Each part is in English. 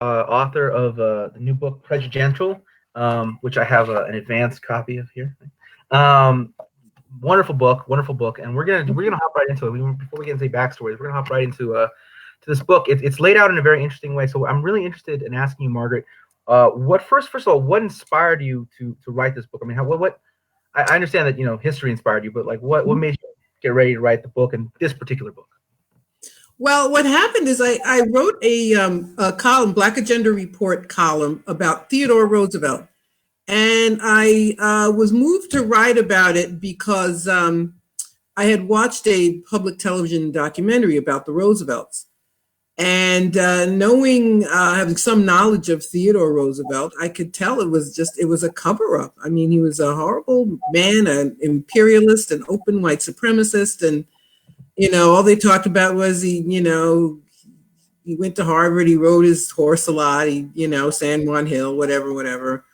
author of the new book Prejudicial, which I have an advanced copy of here. Wonderful book, and we're gonna hop right into it. Before we get into the backstories, we're gonna hop right into to this book. It's laid out in a very interesting way. So I'm really interested in asking you, Margaret, first of all, what inspired you to write this book? I mean, I understand that history inspired you, but like what made you get ready to write the book and this particular book? Well, what happened is I wrote a column, Black Agenda Report column, about Theodore Roosevelt. And I was moved to write about it because I had watched a public television documentary about the Roosevelts. And having some knowledge of Theodore Roosevelt, I could tell it was a cover-up. I mean, he was a horrible man, an imperialist, an open white supremacist, and all they talked about was he went to Harvard, he rode his horse a lot, San Juan Hill, whatever.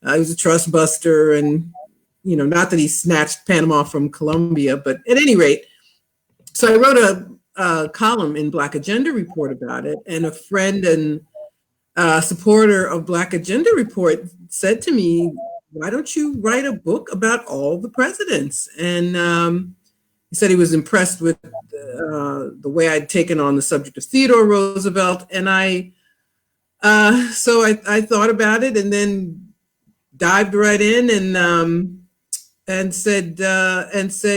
He was a trust buster, and, not that he snatched Panama from Colombia, but at any rate, so I wrote a column in Black Agenda Report about it, and a friend and supporter of Black Agenda Report said to me, why don't you write a book about all the presidents? And he said he was impressed with the way I'd taken on the subject of Theodore Roosevelt. And so I thought about it and then dived right in and said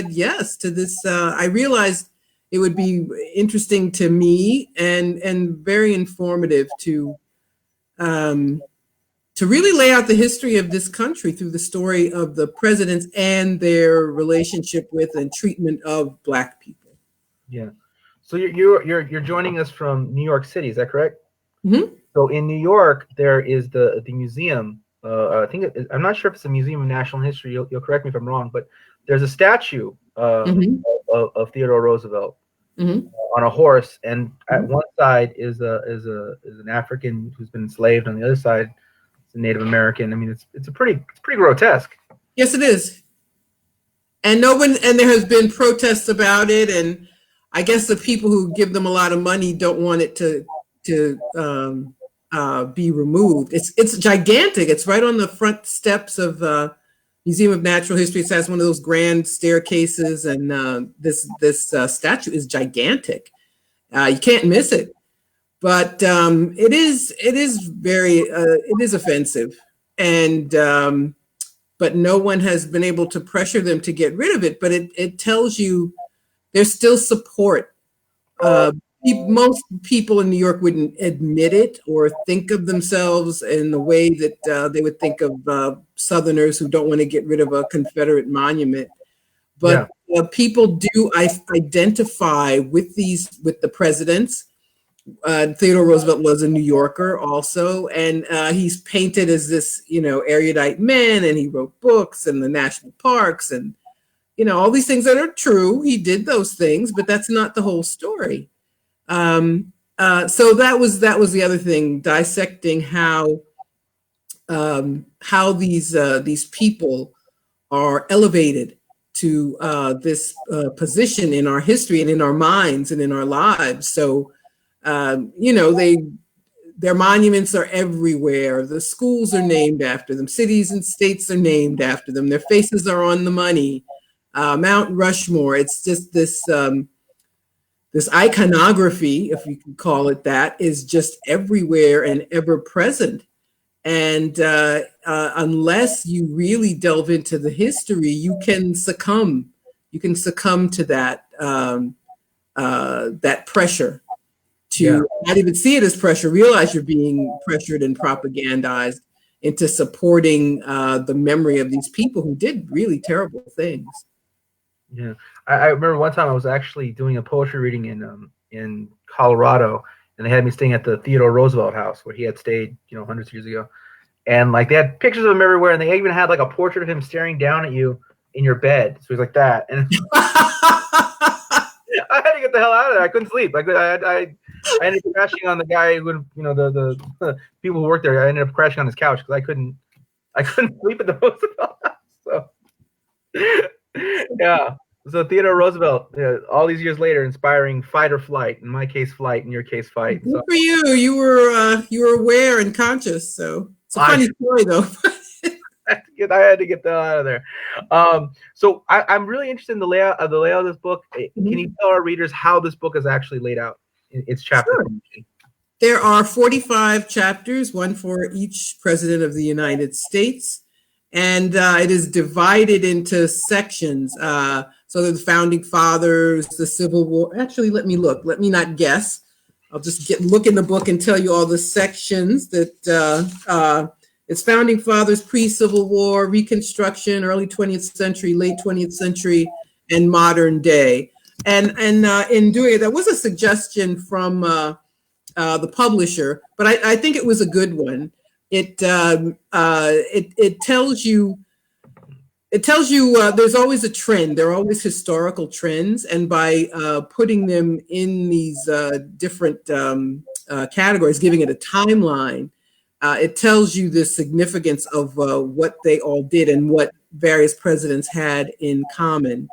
yes to this. I realized it would be interesting to me and very informative to really lay out the history of this country through the story of the presidents and their relationship with and treatment of Black people. Yeah. So you're joining us from New York City, is that correct? Mm-hmm. So in New York, there is the museum. I'm not sure if it's a Museum of National History. You'll correct me if I'm wrong, but there's a statue of Theodore Roosevelt on a horse, and at one side is an African who's been enslaved. On the other side, it's a Native American. I mean, it's pretty grotesque. Yes, it is. And there has been protests about it, and I guess the people who give them a lot of money don't want it to be removed. It's gigantic. It's right on the front steps of Museum of Natural History. It has one of those grand staircases, and this statue is gigantic. You can't miss it. But it is offensive, and but no one has been able to pressure them to get rid of it. But it tells you there's still support. Most people in New York wouldn't admit it or think of themselves in the way that they would think of Southerners who don't want to get rid of a Confederate monument. But people do identify with the presidents. Theodore Roosevelt was a New Yorker also, and he's painted as this, erudite man, and he wrote books and the national parks and, all these things that are true. He did those things, but that's not the whole story. So that was the other thing, dissecting how these people are elevated to this position in our history and in our minds and in our lives. So, their monuments are everywhere. The schools are named after them. Cities and states are named after them. Their faces are on the money. Mount Rushmore. It's just this iconography, if you can call it that, is just everywhere and ever present. And unless you really delve into the history, you can succumb. You can succumb to that that pressure. To not even see it as pressure, realize you're being pressured and propagandized into supporting the memory of these people who did really terrible things. Yeah, I remember one time I was actually doing a poetry reading in Colorado, and they had me staying at the Theodore Roosevelt house where he had stayed, hundreds of years ago. And like they had pictures of him everywhere, and they even had like a portrait of him staring down at you in your bed. So he's like that, and I had to get the hell out of there. I couldn't sleep. Like I ended up crashing on the guy who, the people who worked there. I ended up crashing on his couch because I couldn't sleep at the Roosevelt house. So yeah. So Theodore Roosevelt, all these years later, inspiring fight or flight. In my case, flight. In your case, fight. Good for you. You were aware and conscious. So it's a funny story, though. I had to get that out of there. So I'm really interested in the layout of this book. Can you tell our readers how this book is actually laid out? Its chapter. Sure. There are 45 chapters, one for each president of the United States, and it is divided into sections. So the founding fathers, the Civil War. Actually, let me look. Let me not guess. I'll just look in the book and tell you all the sections that it's founding fathers, pre-Civil War, Reconstruction, early 20th century, late 20th century, and modern day. And in doing it, that was a suggestion from the publisher, but I think it was a good one. It tells you there's always a trend. There are always historical trends, and by putting them in these different categories, giving it a timeline, it tells you the significance of what they all did and what various presidents had in common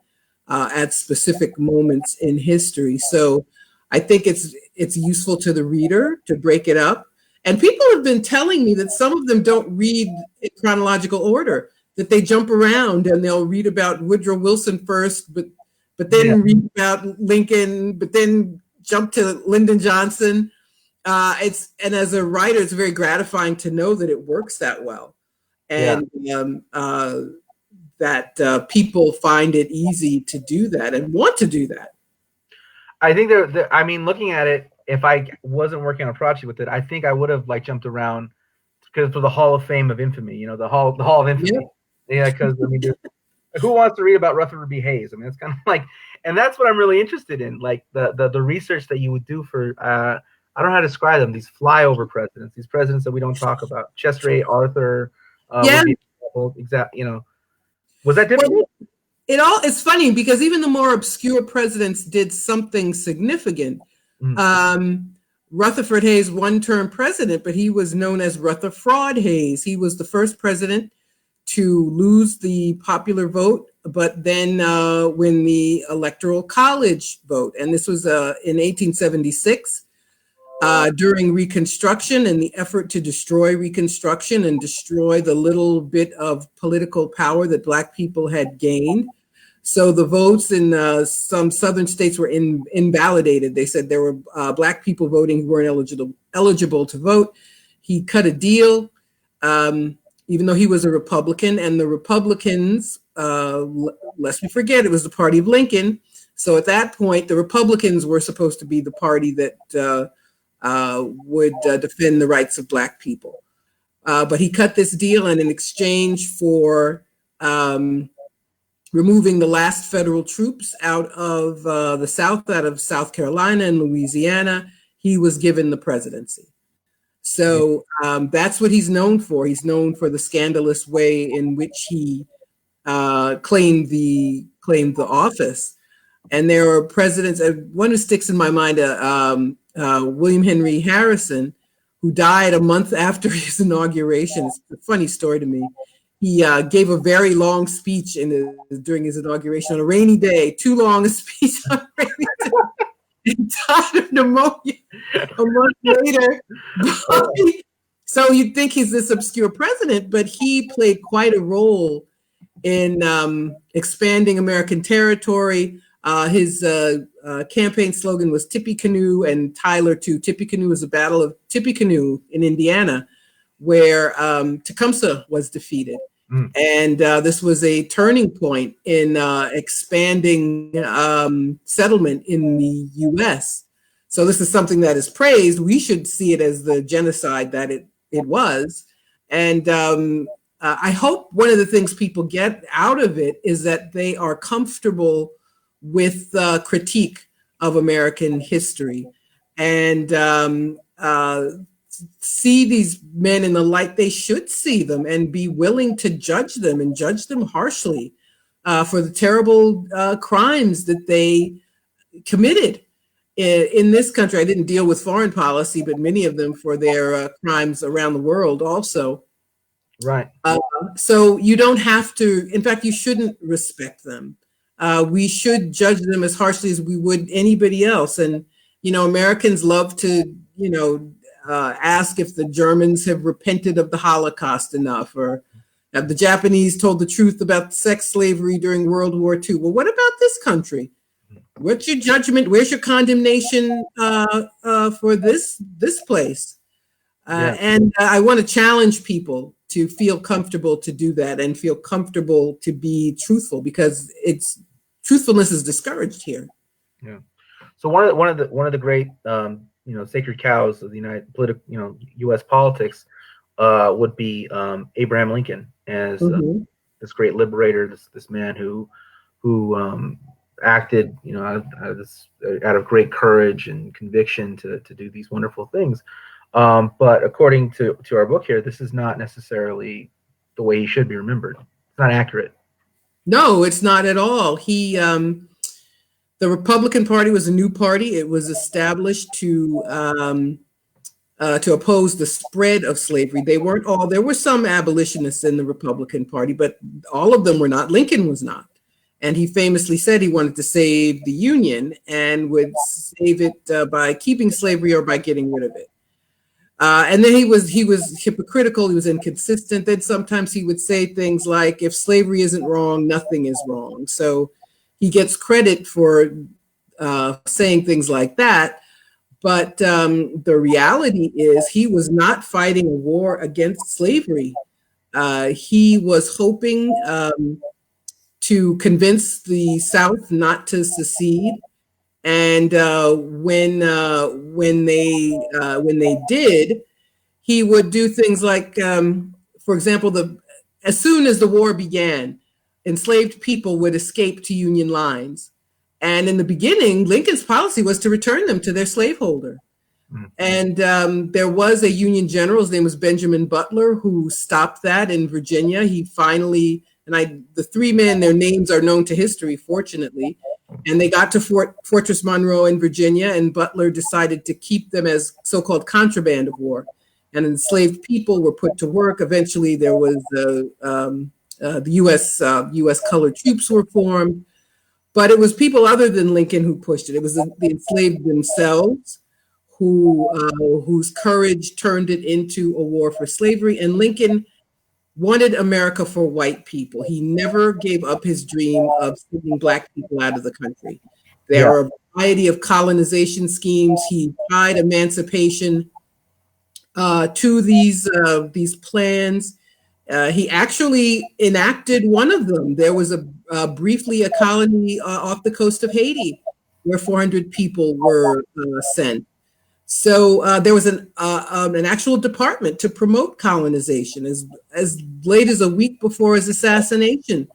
at specific moments in history. So I think it's useful to the reader to break it up. And people have been telling me that some of them don't read in chronological order, that they jump around and they'll read about Woodrow Wilson first, but then read about Lincoln, but then jump to Lyndon Johnson. And as a writer, it's very gratifying to know that it works that well, and that people find it easy to do that and want to do that. I think I mean, looking at it, if I wasn't working on a project with it, I think I would have jumped around because for the Hall of Fame of Infamy, the Hall of Infamy. Yeah, because I mean, who wants to read about Rutherford B. Hayes? I mean, it's kind of and that's what I'm really interested in, the research that you would do for I don't know how to describe them. These flyover presidents, these presidents that we don't talk about. Chester A. Arthur. Exactly. Was that difficult? It's funny because even the more obscure presidents did something significant. Rutherford Hayes, one-term president, but he was known as Rutherford Hayes. He was the first president to lose the popular vote, but then win the Electoral College vote. And this was in 1876 during Reconstruction and the effort to destroy Reconstruction and destroy the little bit of political power that Black people had gained. So the votes in some southern states were invalidated. They said there were Black people voting who weren't eligible to vote. He cut a deal, even though he was a Republican, and the Republicans, lest we forget, it was the party of Lincoln. So at that point, the Republicans were supposed to be the party that would defend the rights of Black people. But he cut this deal, and in exchange for removing the last federal troops out of the South, out of South Carolina and Louisiana, he was given the presidency. So that's what he's known for. He's known for the scandalous way in which he claimed the office. And there are presidents, one who sticks in my mind, William Henry Harrison, who died a month after his inauguration. It's a funny story to me. He gave a very long speech during his inauguration on a rainy day, too long a speech on a rainy day. He died of pneumonia a month later. So you'd think he's this obscure president, but he played quite a role in expanding American territory. His campaign slogan was Tippecanoe and Tyler too. Tippecanoe was the Battle of Tippecanoe in Indiana, where Tecumseh was defeated. And this was a turning point in expanding settlement in the U.S. So this is something that is praised. We should see it as the genocide that it was. And I hope one of the things people get out of it is that they are comfortable with critique of American history and see these men in the light they should see them and be willing to judge them and judge them harshly for the terrible crimes that they committed in this country. I didn't deal with foreign policy, but many of them for their crimes around the world also. Right. So you don't have to, in fact, you shouldn't respect them. we should judge them as harshly as we would anybody else. And, Americans love to, ask if the Germans have repented of the Holocaust enough, or have the Japanese told the truth about sex slavery during World War II. Well, what about this country? What's your judgment? Where's your condemnation for this place? And I want to challenge people to feel comfortable to do that and feel comfortable to be truthful, because truthfulness is discouraged here. Yeah. So one of the great sacred cows of the U.S. politics would be Abraham Lincoln, as this great liberator, this man who acted out of great courage and conviction to do these wonderful things. But according to our book here, this is not necessarily the way he should be remembered. It's not accurate. No, it's not at all. The Republican Party was a new party. It was established to oppose the spread of slavery. There were some abolitionists in the Republican Party, but all of them were not. Lincoln was not. And he famously said he wanted to save the Union and would save it by keeping slavery or by getting rid of it. And then he was hypocritical. He was inconsistent. Then sometimes he would say things like, if slavery isn't wrong, nothing is wrong. So he gets credit for saying things like that. But the reality is he was not fighting a war against slavery. He was hoping to convince the South not to secede. And when they did, he would do things like, for example, as soon as the war began, enslaved people would escape to Union lines. And in the beginning, Lincoln's policy was to return them to their slaveholder. And there was a Union general, his name was Benjamin Butler, who stopped that in Virginia. He finally, the three men, their names are known to history, fortunately. And they got to Fortress Monroe in Virginia, and Butler decided to keep them as so-called contraband of war. And enslaved people were put to work. Eventually, there was the U.S. colored troops were formed. But it was people other than Lincoln who pushed it. It was the enslaved themselves whose courage turned it into a war for slavery. And Lincoln wanted America for white people. He never gave up his dream of sending Black people out of the country. There are a variety of colonization schemes. He tied emancipation to these plans. He actually enacted one of them. There was briefly a colony off the coast of Haiti where 400 people were sent. So there was an actual department to promote colonization. As late as a week before his assassination,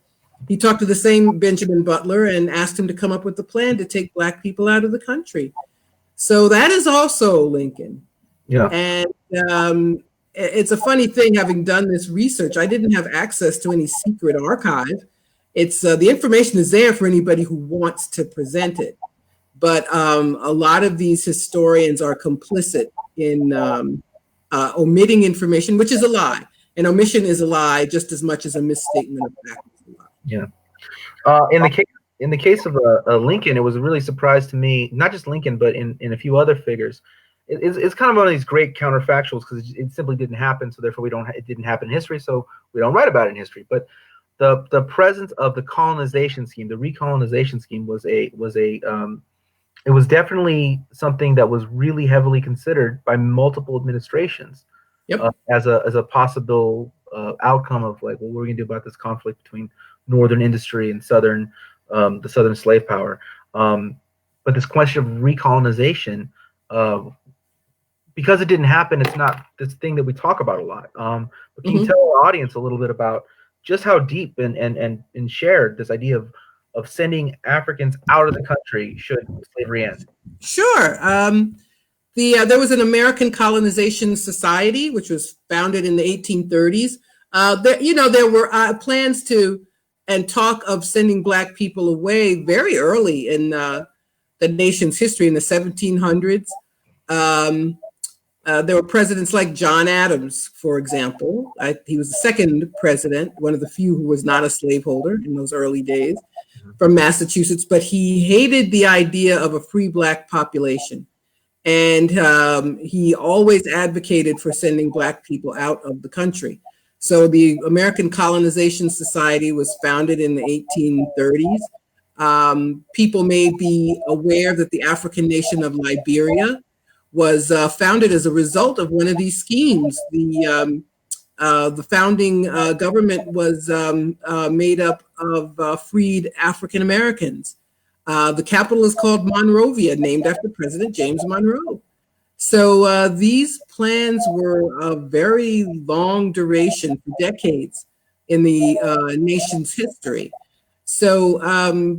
he talked to the same Benjamin Butler and asked him to come up with a plan to take Black people out of the country. So that is also Lincoln. Yeah. And it's a funny thing, having done this research, I didn't have access to any secret archive. It's the information is there for anybody who wants to present it. But a lot of these historians are complicit in omitting information, which is a lie. An omission is a lie just as much as a misstatement of fact is a lie. Yeah. In the case of Lincoln, it was a really surprise to me, not just Lincoln, but in a few other figures. It's kind of one of these great counterfactuals because it simply didn't happen. So therefore, it didn't happen in history. So we don't write about it in history. But the presence of the colonization scheme, the recolonization scheme, it was definitely something that was really heavily considered by multiple administrations. Yep. As a possible outcome of like, well, what are we gonna do about this conflict between northern industry and the southern slave power? But this question of recolonization, because it didn't happen, it's not this thing that we talk about a lot. But can you tell our audience a little bit about just how deep and shared this idea of sending Africans out of the country should slavery end? Sure. There was an American Colonization Society, which was founded in the 1830s. There were plans to and talk of sending Black people away very early in the nation's history in the 1700s. There were presidents like John Adams, for example. He was the second president, one of the few who was not a slaveholder in those early days. from Massachusetts, but he hated the idea of a free Black population. And he always advocated for sending Black people out of the country. So the American Colonization Society was founded in the 1830s. People may be aware that the African nation of Liberia was founded as a result of one of these schemes. The founding government was made up of freed African Americans. The capital is called Monrovia, named after President James Monroe. So these plans were of very long duration, for decades in the nation's history. So,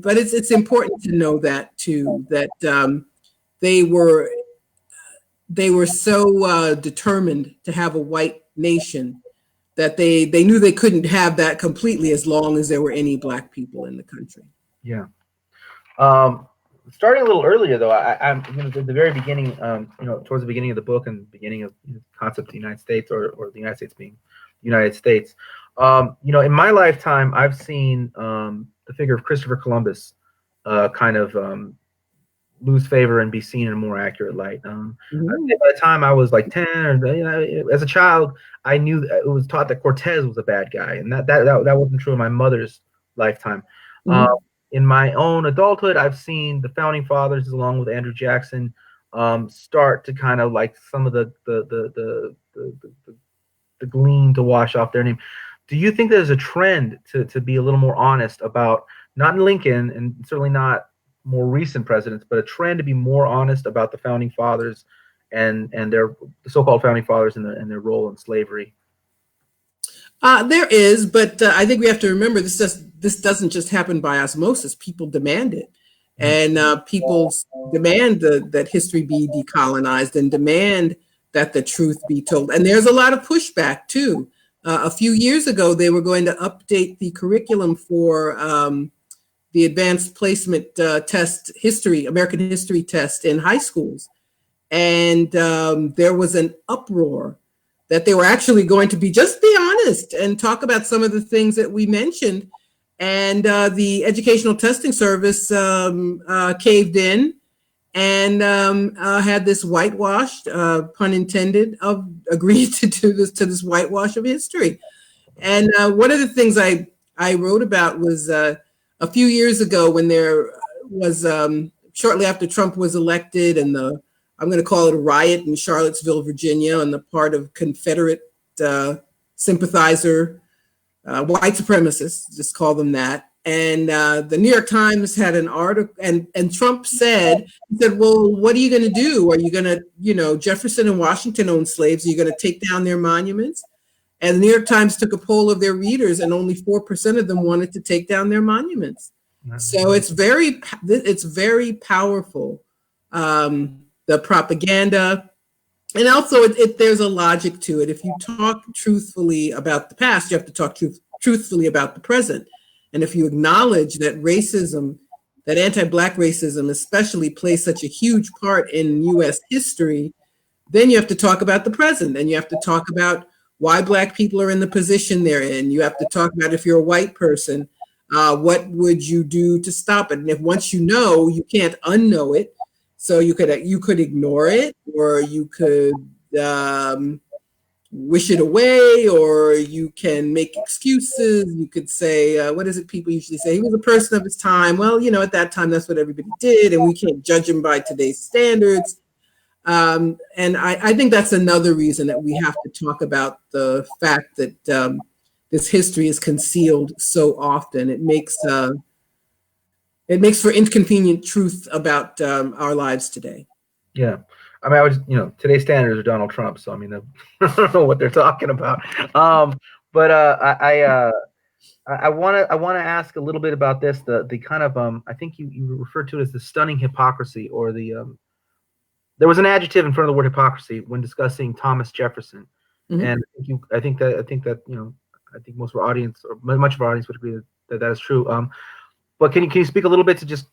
but it's important to know that too, that they were so determined to have a white nation that they knew they couldn't have that completely as long as there were any Black people in the country. Yeah. Starting a little earlier, though, I'm at the very beginning, towards the beginning of the book and the beginning of the concept of the United States, or the United States being the United States. In my lifetime, I've seen the figure of Christopher Columbus kind of lose favor and be seen in a more accurate light. By the time I was like 10, or as a child, I knew it was taught that Cortez was a bad guy, and that wasn't true in my mother's lifetime. In my own adulthood, I've seen the founding fathers, along with Andrew Jackson, start to kind of like some of the gleam to wash off their name. Do you think there's a trend to be a little more honest about, not Lincoln and certainly not more recent presidents, but a trend to be more honest about the founding fathers and the so-called founding fathers and their role in slavery? There is, but I think we have to remember this doesn't just happen by osmosis. People demand it, and people demand that history be decolonized and demand that the truth be told. And there's a lot of pushback too. A few years ago, they were going to update the curriculum for the advanced placement test, American history test in high schools, and there was an uproar that they were actually going to just be honest and talk about some of the things that we mentioned. And the Educational Testing Service caved in and had this whitewash, pun intended, agreed to do this whitewash of history. And one of the things I wrote about was a few years ago when there was, shortly after Trump was elected, and I'm going to call it a riot in Charlottesville, Virginia, on the part of Confederate sympathizer, white supremacists, just call them that. And the New York Times had an article, and Trump said, well, what are you going to do? Are you going to, Jefferson and Washington owned slaves. Are you going to take down their monuments? And the New York Times took a poll of their readers, and only 4% of them wanted to take down their monuments. So it's very powerful. The propaganda, and also there's a logic to it. If you talk truthfully about the past, you have to talk truthfully about the present. And if you acknowledge that racism, that anti-Black racism especially, plays such a huge part in U.S. history, then you have to talk about the present, and you have to talk about why Black people are in the position they're in. You have to talk about, if you're a white person, what would you do to stop it? And if once you know, you can't unknow it. So you could ignore it, or you could wish it away, or you can make excuses. You could say, what is it people usually say? He was a person of his time. Well, at that time, that's what everybody did, and we can't judge him by today's standards. And I think that's another reason that we have to talk about the fact that this history is concealed so often. It makes for inconvenient truth about our lives today. Yeah. I mean, today's standards are Donald Trump, so I mean, I don't know what they're talking about. But I want to ask a little bit about this. The kind of I think you referred to it as the stunning hypocrisy, or there was an adjective in front of the word hypocrisy when discussing Thomas Jefferson, and I think most of our audience, or much of our audience, would agree that is true. But can you speak a little bit to just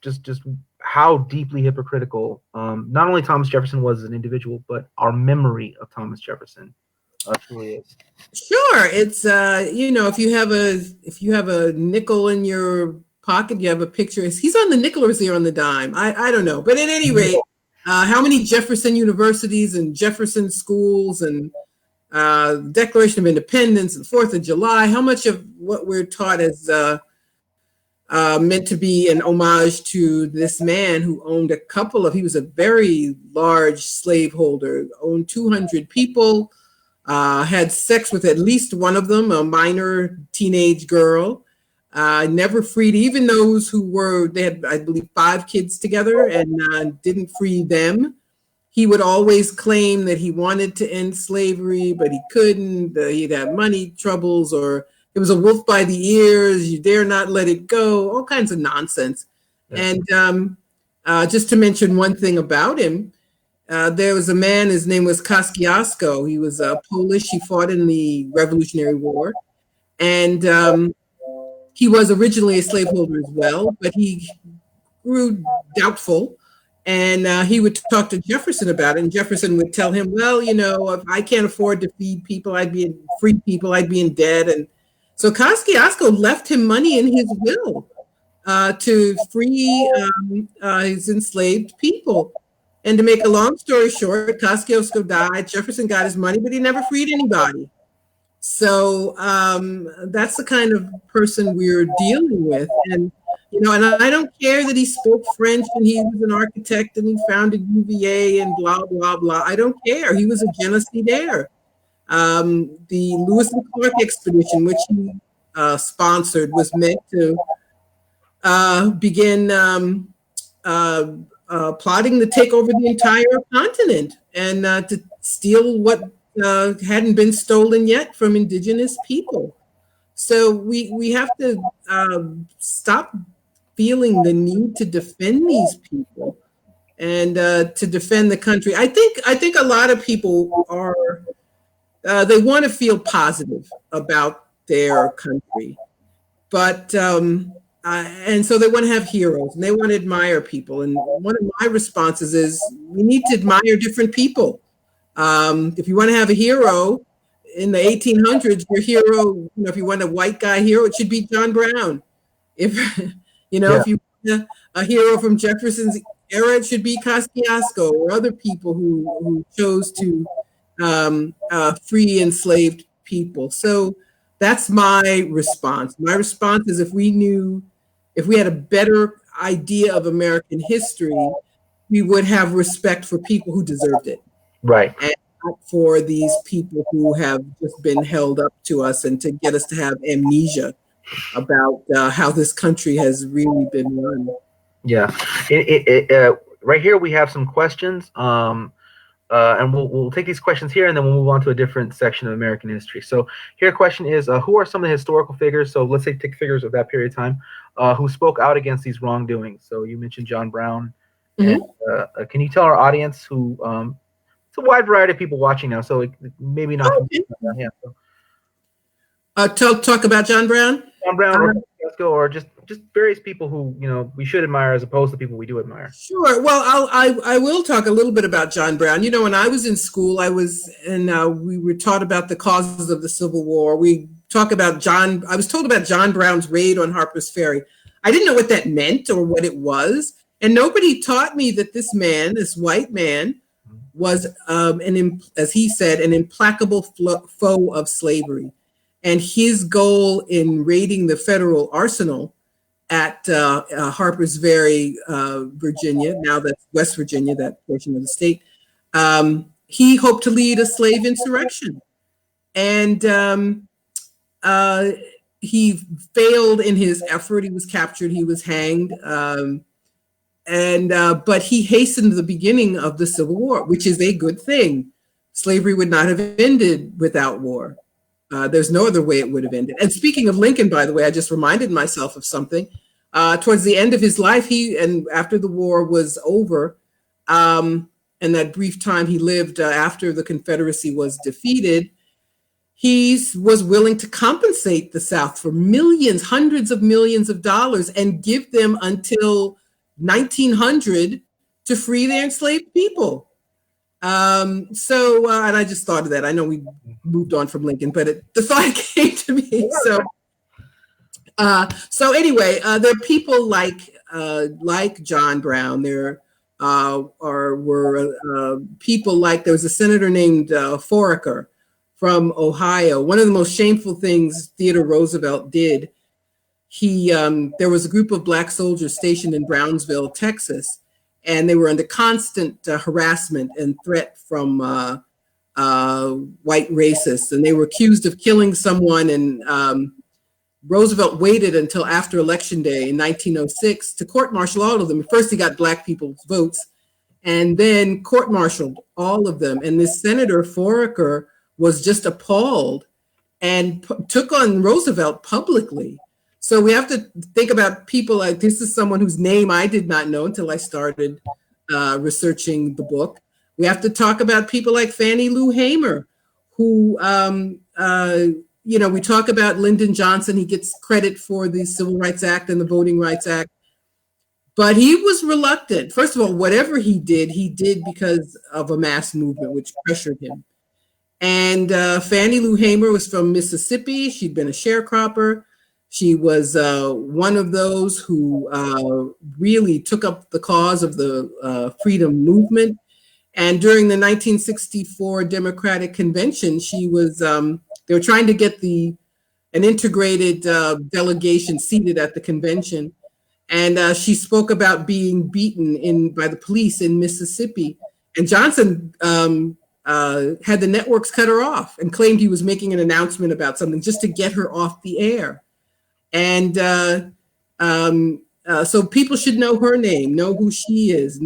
how deeply hypocritical not only Thomas Jefferson was as an individual, but our memory of Thomas Jefferson truly is? Sure, it's if you have a nickel in your pocket, you have a picture. He's on the nickel or is he on the dime? I don't know. But at any rate, how many Jefferson universities and Jefferson schools and Declaration of Independence and 4th of July, how much of what we're taught is meant to be an homage to this man who owned he was a very large slaveholder, owned 200 people, had sex with at least one of them, a minor teenage girl, never freed even those they had, I believe, 5 kids together and didn't free them. He would always claim that he wanted to end slavery, but he couldn't. He'd have money troubles, or it was a wolf by the ears. You dare not let it go. All kinds of nonsense. Yeah. And just to mention one thing about him, there was a man, his name was Kosciuszko. He was Polish. He fought in the Revolutionary War. And he was originally a slaveholder as well, but he grew doubtful. And he would talk to Jefferson about it. And Jefferson would tell him, well, if I can't afford to feed people, free people, I'd be in debt. And so Kosciuszko left him money in his will to free his enslaved people. And to make a long story short, Kosciuszko died. Jefferson got his money, but he never freed anybody. So that's the kind of person we're dealing with. And and I don't care that he spoke French and he was an architect and he founded UVA and blah, blah, blah. I don't care. He was a genocidaire. The Lewis and Clark expedition, which he sponsored, was meant to begin plotting to take over the entire continent and to steal what hadn't been stolen yet from indigenous people. So we have to stop feeling the need to defend these people and to defend the country. I think a lot of people are they want to feel positive about their country, but and so they want to have heroes and they want to admire people. And one of my responses is we need to admire different people. If you want to have a hero in the 1800s, your hero, if you want a white guy hero, it should be John Brown. If if you want a hero from Jefferson's era, it should be Kosciuszko or other people who chose to free enslaved people. So that's my response. My response is if we had a better idea of American history, we would have respect for people who deserved it. Right. And not for these people who have just been held up to us and to get us to have amnesia about how this country has really been run. Yeah. Right here we have some questions. And we'll take these questions here and then we'll move on to a different section of American history. So here a question is, who are some of the historical figures, so let's say take figures of that period of time, who spoke out against these wrongdoings? So you mentioned John Brown. Mm-hmm. And, can you tell our audience who, it's a wide variety of people watching now, so maybe not. Okay. Talk about John Brown? John Brown or just various people who we should admire as opposed to people we do admire. Sure. Well, I will talk a little bit about John Brown. When I was in school, we were taught about the causes of the Civil War. I was told about John Brown's raid on Harper's Ferry. I didn't know what that meant or what it was, and nobody taught me that this man, this white man, was as he said, an implacable foe of slavery. And his goal in raiding the federal arsenal at Harper's Ferry, Virginia, now that's West Virginia, that portion of the state, he hoped to lead a slave insurrection. And he failed in his effort. He was captured, he was hanged. But he hastened the beginning of the Civil War, which is a good thing. Slavery would not have ended without war. There's no other way it would have ended. And speaking of Lincoln, by the way, I just reminded myself of something. Towards the end of his life, after the war was over, and that brief time he lived after the Confederacy was defeated, he was willing to compensate the South for millions, hundreds of millions of dollars, and give them until 1900 to free their enslaved people. And I just thought of that. I know we moved on from Lincoln, but the thought came to me. So So anyway, there are people like John Brown. There were people like, there was a senator named Foraker from Ohio. One of the most shameful things Theodore Roosevelt did, there was a group of Black soldiers stationed in Brownsville, Texas, and they were under constant harassment and threat from white racists, and they were accused of killing someone. And Roosevelt waited until after Election Day in 1906 to court-martial all of them. First, he got Black people's votes, and then court-martialed all of them. And this Senator Foraker was just appalled and took on Roosevelt publicly. So we have to think about people like, this is someone whose name I did not know until I started researching the book. We have to talk about people like Fannie Lou Hamer, who, we talk about Lyndon Johnson. He gets credit for the Civil Rights Act and the Voting Rights Act. But he was reluctant. First of all, whatever he did because of a mass movement, which pressured him. And Fannie Lou Hamer was from Mississippi. She'd been a sharecropper. She was one of those who really took up the cause of the freedom movement. And during the 1964 Democratic Convention, she was, they were trying to get an integrated delegation seated at the convention. And she spoke about being beaten by the police in Mississippi. And Johnson had the networks cut her off and claimed he was making an announcement about something just to get her off the air. And so people should know her name, know who she is,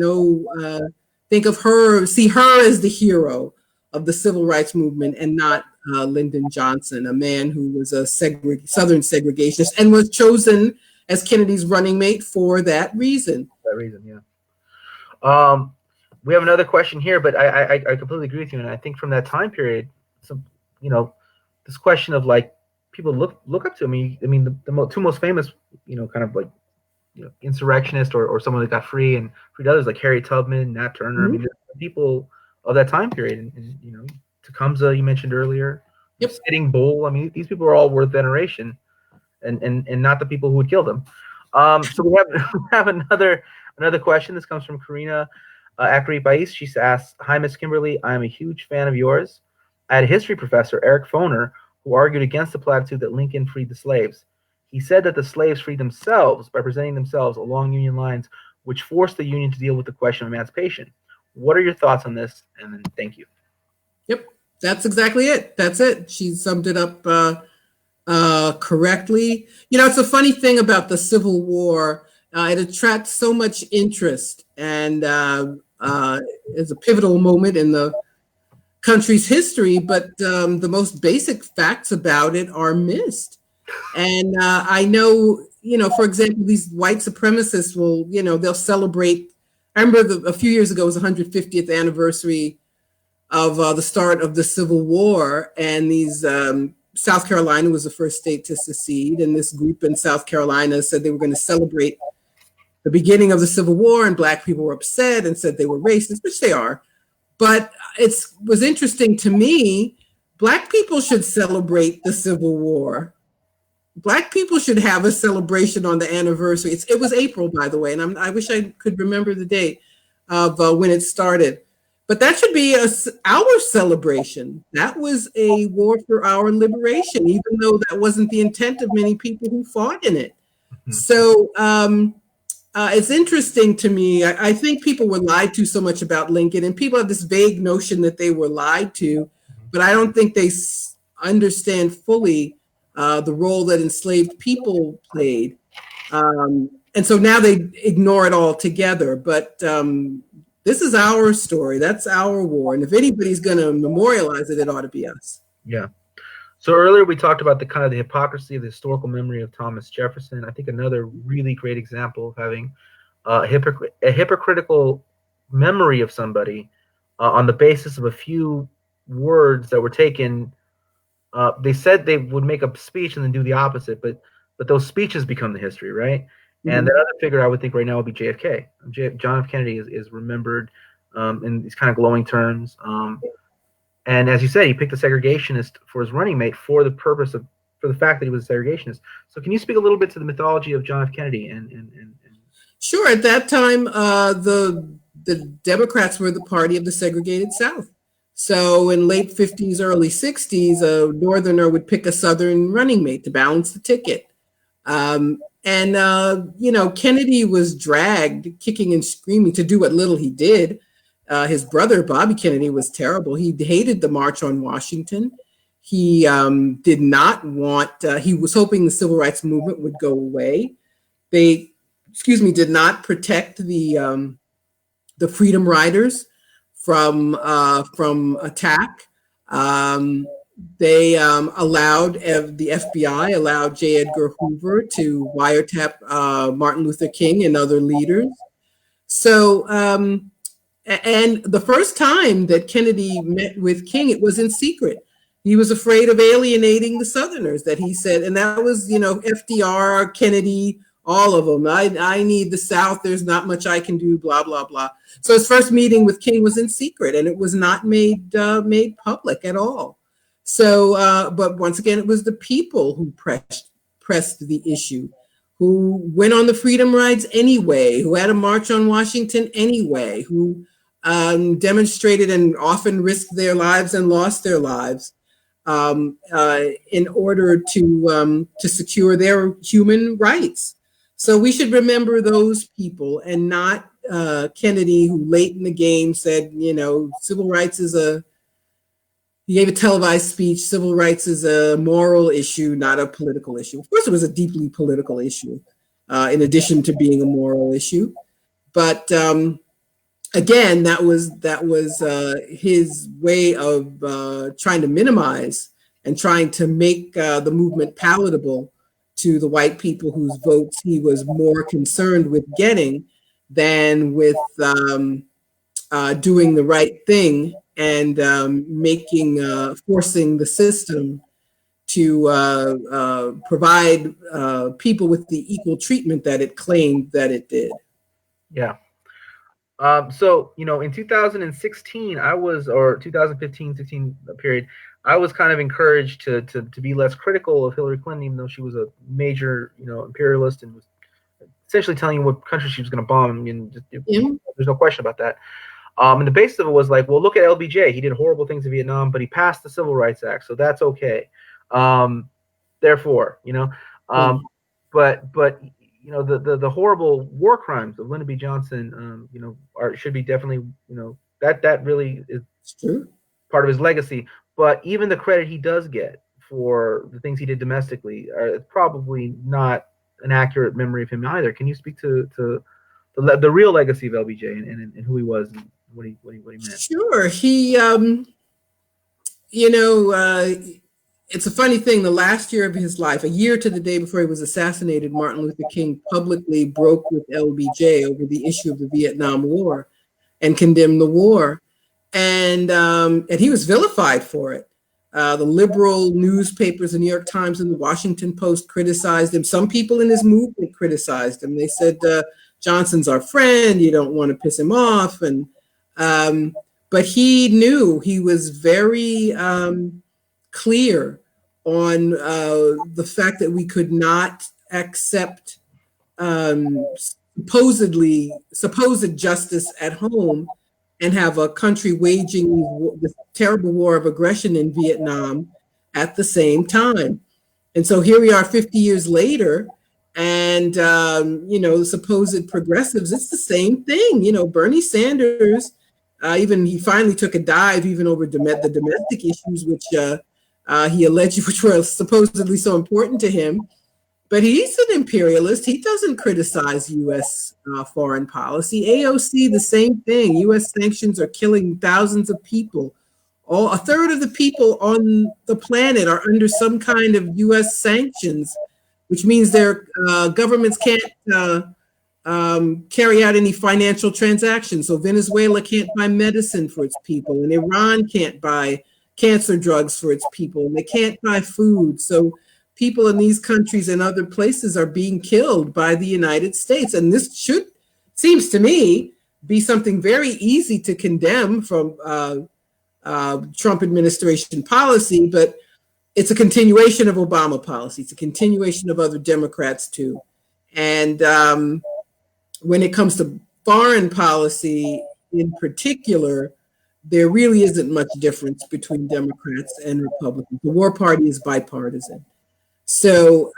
think of her, see her as the hero of the civil rights movement, and not Lyndon Johnson, a man who was a Southern segregationist and was chosen as Kennedy's running mate for that reason. Yeah. We have another question here, but I completely agree with you, and I think from that time period, this question of like people look up to. I mean, the two most famous, kind of like, insurrectionist or someone that got free and freed others, like Harriet Tubman, Nat Turner. Mm-hmm. I mean, people of that time period, and Tecumseh you mentioned earlier. Yep. Sitting Bull. I mean, these people are all worth veneration, and not the people who would kill them. So we have another question. This comes from Karina Akri Bais. She asks, "Hi, Miss Kimberley. I am a huge fan of yours. I had a history professor, Eric Foner, who argued against the platitude that Lincoln freed the slaves. He said that the slaves freed themselves by presenting themselves along Union lines, which forced the Union to deal with the question of emancipation. What are your thoughts on this?" And then thank you. Yep, that's exactly it. That's it. She summed it up correctly. It's a funny thing about the Civil War. It attracts so much interest, and it's a pivotal moment in the country's history, but the most basic facts about it are missed. And I know, for example, these white supremacists will, they'll celebrate. I remember a few years ago, it was the 150th anniversary of the start of the Civil War. And South Carolina was the first state to secede. And this group in South Carolina said they were going to celebrate the beginning of the Civil War. And Black people were upset and said they were racist, which they are. But it was interesting to me, Black people should celebrate the Civil War. Black people should have a celebration on the anniversary. It was April, by the way, and I wish I could remember the date of when it started. But that should be our celebration. That was a war for our liberation, even though that wasn't the intent of many people who fought in it. Mm-hmm. So it's interesting to me. I think people were lied to so much about Lincoln, and people have this vague notion that they were lied to, but I don't think they understand fully the role that enslaved people played. And so now they ignore it altogether. But this is our story. That's our war. And if anybody's going to memorialize it, it ought to be us. Yeah. So earlier we talked about the hypocrisy of the historical memory of Thomas Jefferson. I think another really great example of having a hypocritical memory of somebody on the basis of a few words that were taken. They said they would make a speech and then do the opposite, but those speeches become the history, right? Mm-hmm. And the other figure I would think right now would be JFK. John F. Kennedy is remembered in these kind of glowing terms. And as you said, he picked a segregationist for his running mate for the purpose of for the fact that he was a segregationist. So can you speak a little bit to the mythology of John F. Kennedy and Sure. At that time, the Democrats were the party of the segregated South. So in late 50s, early 60s, a Northerner would pick a Southern running mate to balance the ticket. Kennedy was dragged kicking and screaming to do what little he did. His brother, Bobby Kennedy, was terrible. He hated the March on Washington. He did not want, he was hoping the civil rights movement would go away. They did not protect the Freedom Riders from attack. They allowed the FBI allowed J. Edgar Hoover to wiretap Martin Luther King and other leaders. So, and the first time that Kennedy met with King, it was in secret. He was afraid of alienating the Southerners, that he said, and that was, FDR, Kennedy, all of them. I need the South. There's not much I can do, blah, blah, blah. So his first meeting with King was in secret, and it was not made public at all. So, but once again, it was the people who pressed the issue, who went on the freedom rides anyway, who had a march on Washington anyway, who demonstrated and often risked their lives and lost their lives in order to secure their human rights. So we should remember those people and not Kennedy, who late in the game said, civil rights he gave a televised speech, civil rights is a moral issue, not a political issue. Of course, it was a deeply political issue, in addition to being a moral issue. But again, that was his way of trying to minimize and trying to make the movement palatable to the white people whose votes he was more concerned with getting than with doing the right thing and forcing the system to provide people with the equal treatment that it claimed that it did. Yeah. So, in 2016, or 2015, 16 period, I was kind of encouraged to be less critical of Hillary Clinton, even though she was a major, imperialist and was essentially telling you what country she was going to bomb. There's no question about that. And the basis of it was like, well, look at LBJ. He did horrible things in Vietnam, but he passed the Civil Rights Act, so that's okay. Therefore, but the horrible war crimes of Lyndon B. Johnson, should be definitely, that really is true. Part of his legacy. But even the credit he does get for the things he did domestically is probably not an accurate memory of him either. Can you speak to the real legacy of LBJ and who he was and what he meant? Sure. He, it's a funny thing. The last year of his life, a year to the day before he was assassinated, Martin Luther King publicly broke with LBJ over the issue of the Vietnam War and condemned the war. And he was vilified for it. The liberal newspapers, the New York Times and the Washington Post criticized him. Some people in his movement criticized him. They said, Johnson's our friend. You don't want to piss him off. And but he knew, he was very clear on the fact that we could not accept supposed justice at home and have a country waging this terrible war of aggression in Vietnam at the same time. And so here we are 50 years later, and, the supposed progressives, it's the same thing. Bernie Sanders, he finally took a dive even over the domestic issues, which he alleged, which were supposedly so important to him. But he's an imperialist. He doesn't criticize U.S. Foreign policy. AOC, the same thing. U.S. sanctions are killing thousands of people. A third of the people on the planet are under some kind of U.S. sanctions, which means their governments can't carry out any financial transactions. So Venezuela can't buy medicine for its people, and Iran can't buy cancer drugs for its people, and they can't buy food. So people in these countries and other places are being killed by the United States. And this seems to me, be something very easy to condemn from Trump administration policy. But it's a continuation of Obama policy. It's a continuation of other Democrats too. And when it comes to foreign policy in particular, there really isn't much difference between Democrats and Republicans. The War Party is bipartisan. So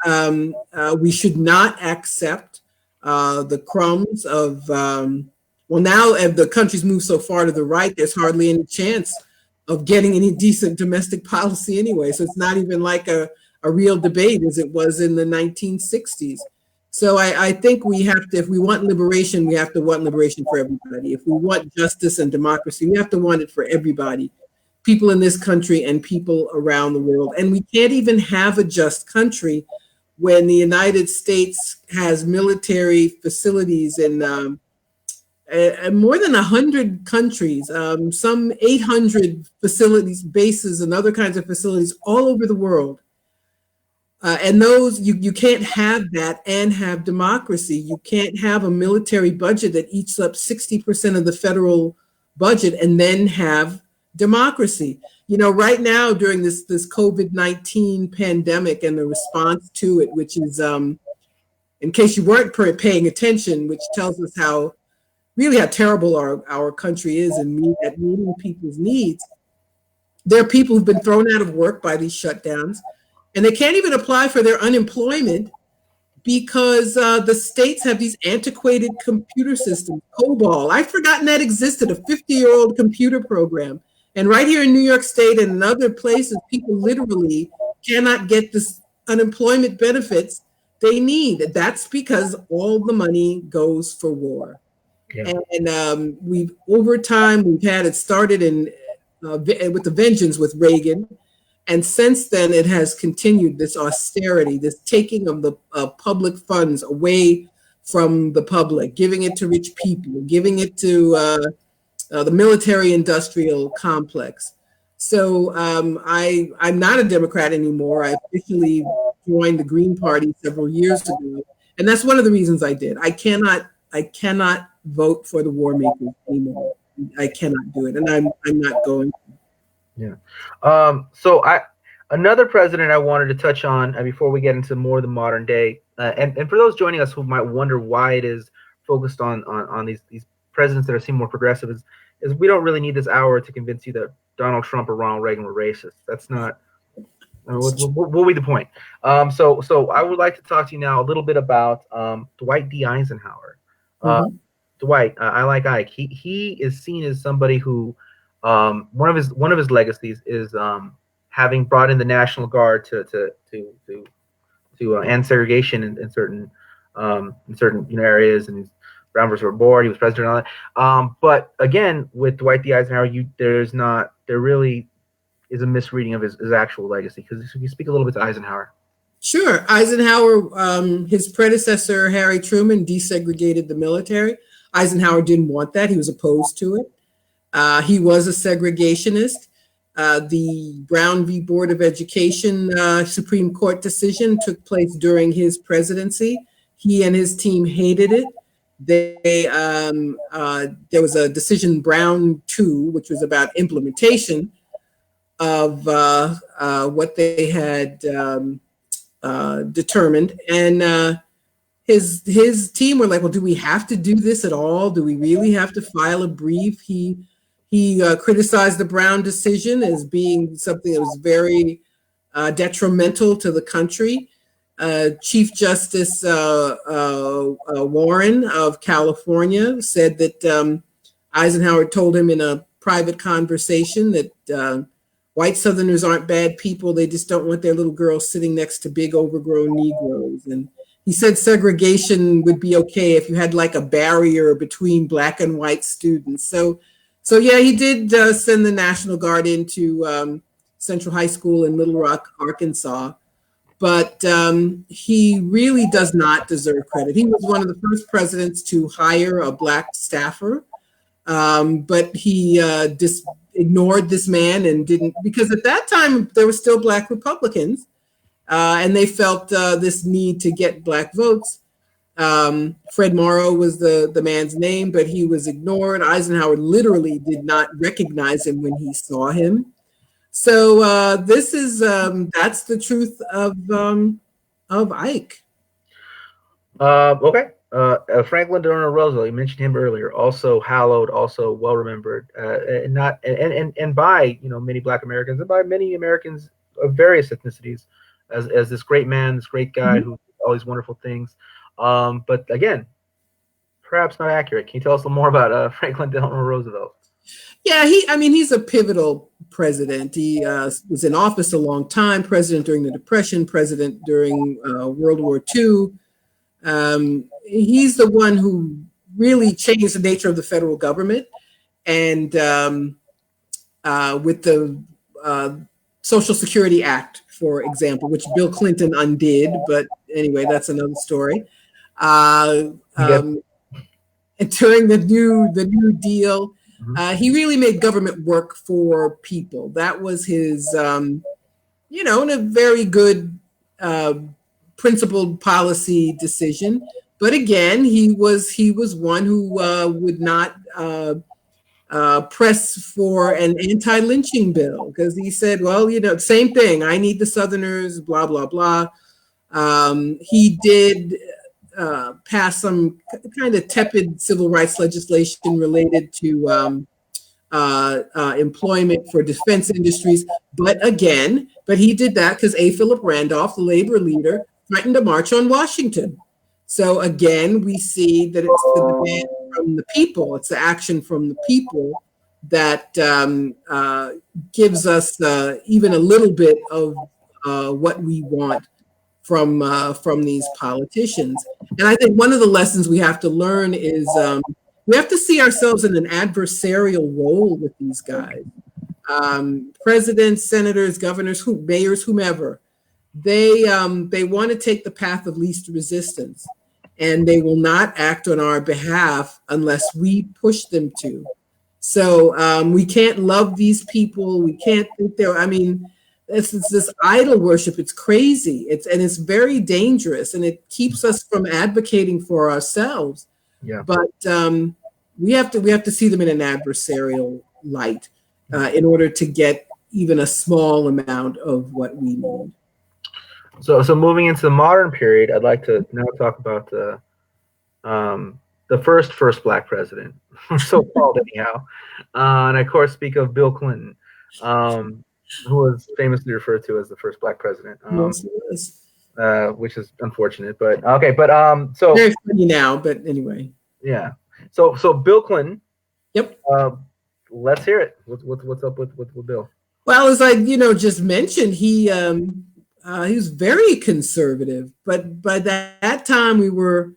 we should not accept the crumbs of, well, now the country's moved so far to the right, there's hardly any chance of getting any decent domestic policy anyway. So it's not even like a real debate as it was in the 1960s. So I think we have to, if we want liberation, we have to want liberation for everybody. If we want justice and democracy, we have to want it for everybody, people in this country and people around the world. And we can't even have a just country when the United States has military facilities in more than 100 countries, some 800 facilities, bases, and other kinds of facilities all over the world. And those, you can't have that and have democracy. You can't have a military budget that eats up 60% of the federal budget and then have democracy. You know, right now during this COVID-19 pandemic and the response to it, which is, in case you weren't paying attention, which tells us how terrible our country is at meeting people's needs. There are people who've been thrown out of work by these shutdowns, and they can't even apply for their unemployment because the states have these antiquated computer systems. COBOL, I'd forgotten that existed, a 50-year-old computer program. And right here in New York State and in other places, people literally cannot get this unemployment benefits they need. That's because all the money goes for war. Yeah. And we've, over time, we've had it started with the vengeance with Reagan. And since then, it has continued this austerity, this taking of the public funds away from the public, giving it to rich people, giving it to the military-industrial complex. So I'm not a Democrat anymore. I officially joined the Green Party several years ago. And that's one of the reasons I did. I cannot vote for the war makers anymore. I cannot do it. And I'm not going to. Yeah. So another president I wanted to touch on before we get into more of the modern day, and for those joining us who might wonder why it is focused on these presidents that seem more progressive, is we don't really need this hour to convince you that Donald Trump or Ronald Reagan were racist. That's not. What will be the point? So I would like to talk to you now a little bit about Dwight D. Eisenhower. Dwight, I like Ike. He is seen as somebody who. One of his legacies is having brought in the National Guard to end segregation in certain areas, and Brown versus Board. He was president and all that. But again, with Dwight D. Eisenhower, there really is a misreading of his actual legacy. Because you speak a little bit to Eisenhower. Sure, Eisenhower, his predecessor Harry Truman desegregated the military. Eisenhower didn't want that; he was opposed to it. He was a segregationist. The Brown v. Board of Education Supreme Court decision took place during his presidency. He and his team hated it. There was a decision, Brown 2, which was about implementation of what they had determined. And his team were like, well, do we have to do this at all? Do we really have to file a brief? He criticized the Brown decision as being something that was very detrimental to the country. Chief Justice Warren of California said that Eisenhower told him in a private conversation that white Southerners aren't bad people. They just don't want their little girls sitting next to big overgrown Negroes. And he said segregation would be okay if you had like a barrier between Black and white students. So yeah, he did send the National Guard into Central High School in Little Rock, Arkansas. But he really does not deserve credit. He was one of the first presidents to hire a Black staffer, but he just ignored this man and didn't, because at that time there were still Black Republicans, and they felt this need to get Black votes. Fred Morrow was the man's name, but he was ignored. Eisenhower literally did not recognize him when he saw him. So this is that's the truth of Ike. Okay. Franklin Delano Roosevelt, you mentioned him earlier, also hallowed, also well remembered, and not and by many Black Americans and by many Americans of various ethnicities, as this great man, this great guy who did all these wonderful things. But again, perhaps not accurate. Can you tell us a little more about Franklin Delano Roosevelt? Yeah, he's a pivotal president. He was in office a long time, president during the Depression, president during World War II. He's the one who really changed the nature of the federal government. And with the Social Security Act, for example, which Bill Clinton undid. But anyway, that's another story. And during the New Deal, he really made government work for people. That was his, and a very good principled policy decision. But again, he was one who would not press for an anti-lynching bill, because he said, well, same thing. I need the Southerners, blah, blah, blah. He did pass some kind of tepid civil rights legislation related to employment for defense industries. But he did that because A. Philip Randolph, the labor leader, threatened a march on Washington. So again, we see that it's the demand from the people, it's the action from the people that gives us even a little bit of what we want from these politicians. And I think one of the lessons we have to learn is we have to see ourselves in an adversarial role with these guys. Presidents, senators, governors, mayors, whomever. They want to take the path of least resistance, and they will not act on our behalf unless we push them to. So we can't love these people. We can't think they're, it's this idol worship. It's crazy. It's very dangerous, and it keeps us from advocating for ourselves. Yeah. But we have to see them in an adversarial light in order to get even a small amount of what we need. So moving into the modern period, I'd like to now talk about the first Black president, so called anyhow, and I of course speak of Bill Clinton, who was famously referred to as the first Black president, which is unfortunate, but okay. But so very funny now, but anyway. Yeah. So Bill Clinton. Yep. Let's hear it. What's up with Bill? Well, as I just mentioned, he was very conservative, but by that time we were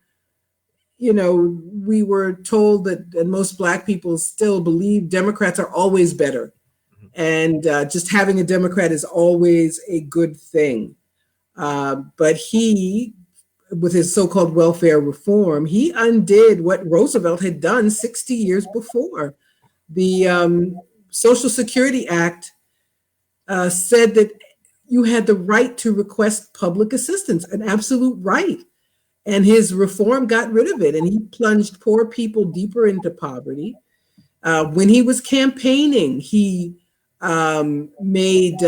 told that, and most Black people still believe, Democrats are always better, and just having a Democrat is always a good thing. But he, with his so-called welfare reform, he undid what Roosevelt had done 60 years before. The Social Security Act said that you had the right to request public assistance, an absolute right. And his reform got rid of it, and he plunged poor people deeper into poverty. When he was campaigning, he made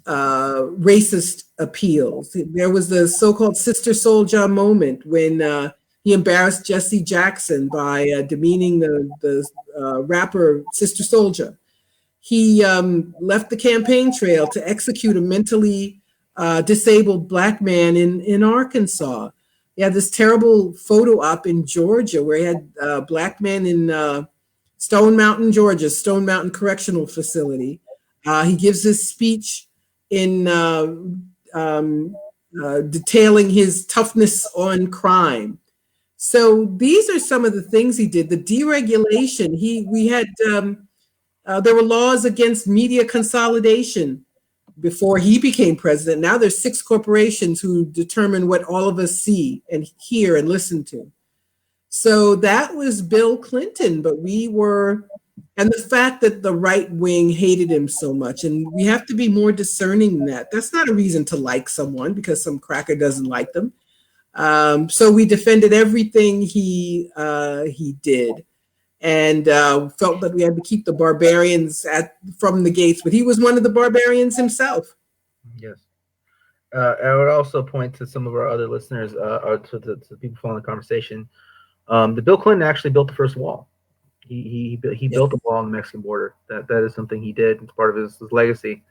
racist appeals. There was the so-called Sister Souljah moment when he embarrassed Jesse Jackson by demeaning the rapper Sister Souljah. He left the campaign trail to execute a mentally disabled Black man in Arkansas. He had this terrible photo op in Georgia where he had a Black man in Stone Mountain, Georgia, Stone Mountain Correctional Facility. He gives this speech in detailing his toughness on crime. So these are some of the things he did. The deregulation, there were laws against media consolidation before he became president. Now there's 6 corporations who determine what all of us see and hear and listen to. So that was Bill Clinton, but and the fact that the right wing hated him so much, and we have to be more discerning than that. That's not a reason to like someone because some cracker doesn't like them. So we defended everything he did. and felt that we had to keep the barbarians from the gates. But he was one of the barbarians himself. Yes. I would also point to some of our other listeners, or to the people following the conversation. The Bill Clinton actually built the first wall. He built the wall on the Mexican border. That is something he did. It's part of his legacy.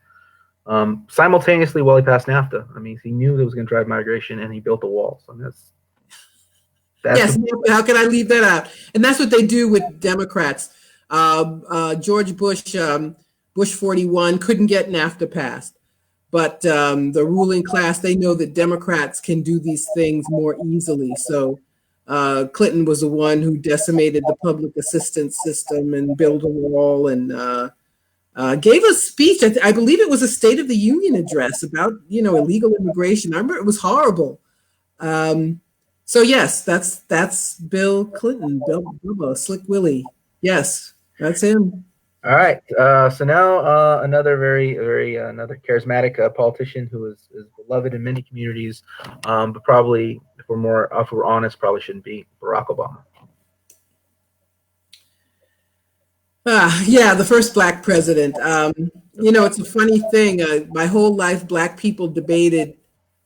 Simultaneously, while he passed NAFTA, I mean, he knew that was going to drive migration, and he built the wall. So that's yes. How can I leave that out? And that's what they do with Democrats. George Bush, Bush 41, couldn't get NAFTA passed, but the ruling class, they know that Democrats can do these things more easily. So Clinton was the one who decimated the public assistance system and built a wall and gave a speech. I believe it was a State of the Union address about, illegal immigration. I remember it was horrible. So yes, that's Bill Clinton, Bill Slick Willie. Yes, that's him. All right. So now another another charismatic politician who is beloved in many communities, but probably if we're honest, probably shouldn't be Barack Obama. Yeah, the first Black president. It's a funny thing. My whole life, Black people debated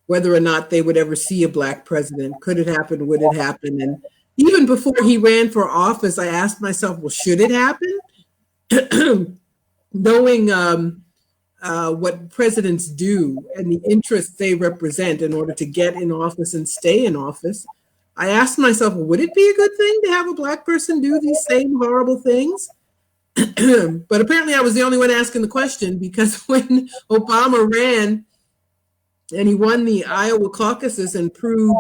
whether or not they would ever see a Black president. Could it happen? Would it happen? And even before he ran for office, I asked myself, well, should it happen? Knowing what presidents do and the interests they represent in order to get in office and stay in office, I asked myself, well, would it be a good thing to have a Black person do these same horrible things? But apparently I was the only one asking the question, because when Obama ran and he won the Iowa caucuses and proved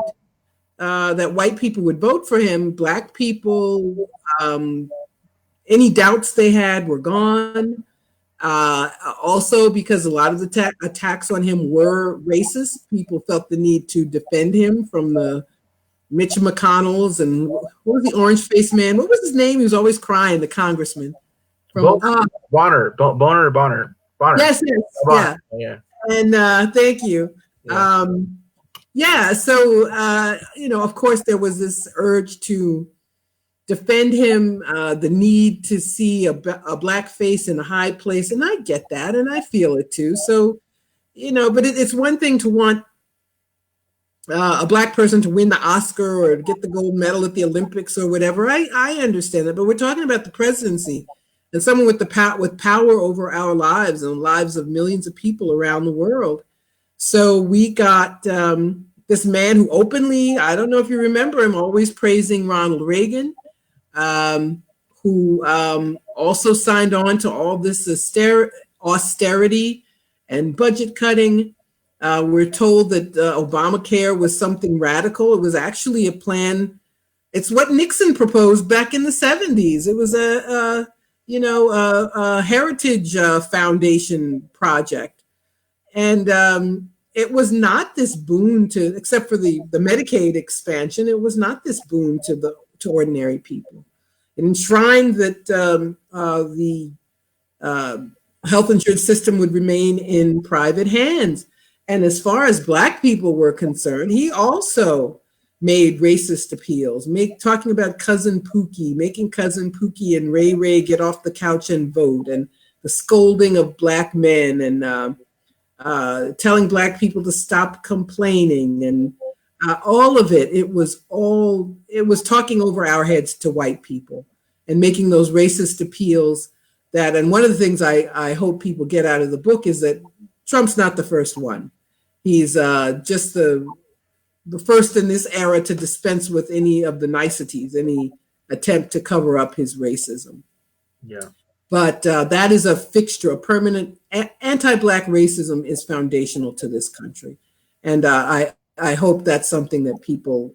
that white people would vote for him, Black people, any doubts they had were gone. Also, because a lot of the attacks on him were racist, people felt the need to defend him from the Mitch McConnells and what was the orange-faced man? What was his name? He was always crying, the congressman. Bonner. Yes, Bonner. Yeah. And thank you. Yeah. So, of course, there was this urge to defend him, the need to see a Black face in a high place. And I get that, and I feel it too. So, but it's one thing to want a Black person to win the Oscar or get the gold medal at the Olympics or whatever. I understand that, but we're talking about the presidency and someone with power over our lives and lives of millions of people around the world. So we got this man who openly, I don't know if you remember him, always praising Ronald Reagan, who also signed on to all this austerity and budget cutting. We're told that Obamacare was something radical. It was actually a plan. It's what Nixon proposed back in the 70s. It was a heritage foundation project. And it was not this boon to, except for the Medicaid expansion, it was not this boon to ordinary people. It enshrined that the health insurance system would remain in private hands. And as far as Black people were concerned, he also made racist appeals, talking about Cousin Pookie, making Cousin Pookie and Ray Ray get off the couch and vote, and the scolding of Black men, and telling Black people to stop complaining, and all of it. It was talking over our heads to white people and making those racist appeals. And one of the things I hope people get out of the book is that Trump's not the first one. He's just the first in this era to dispense with any of the niceties, any attempt to cover up his racism. Yeah. But that is a fixture, a permanent anti-Black racism is foundational to this country. And I hope that's something that people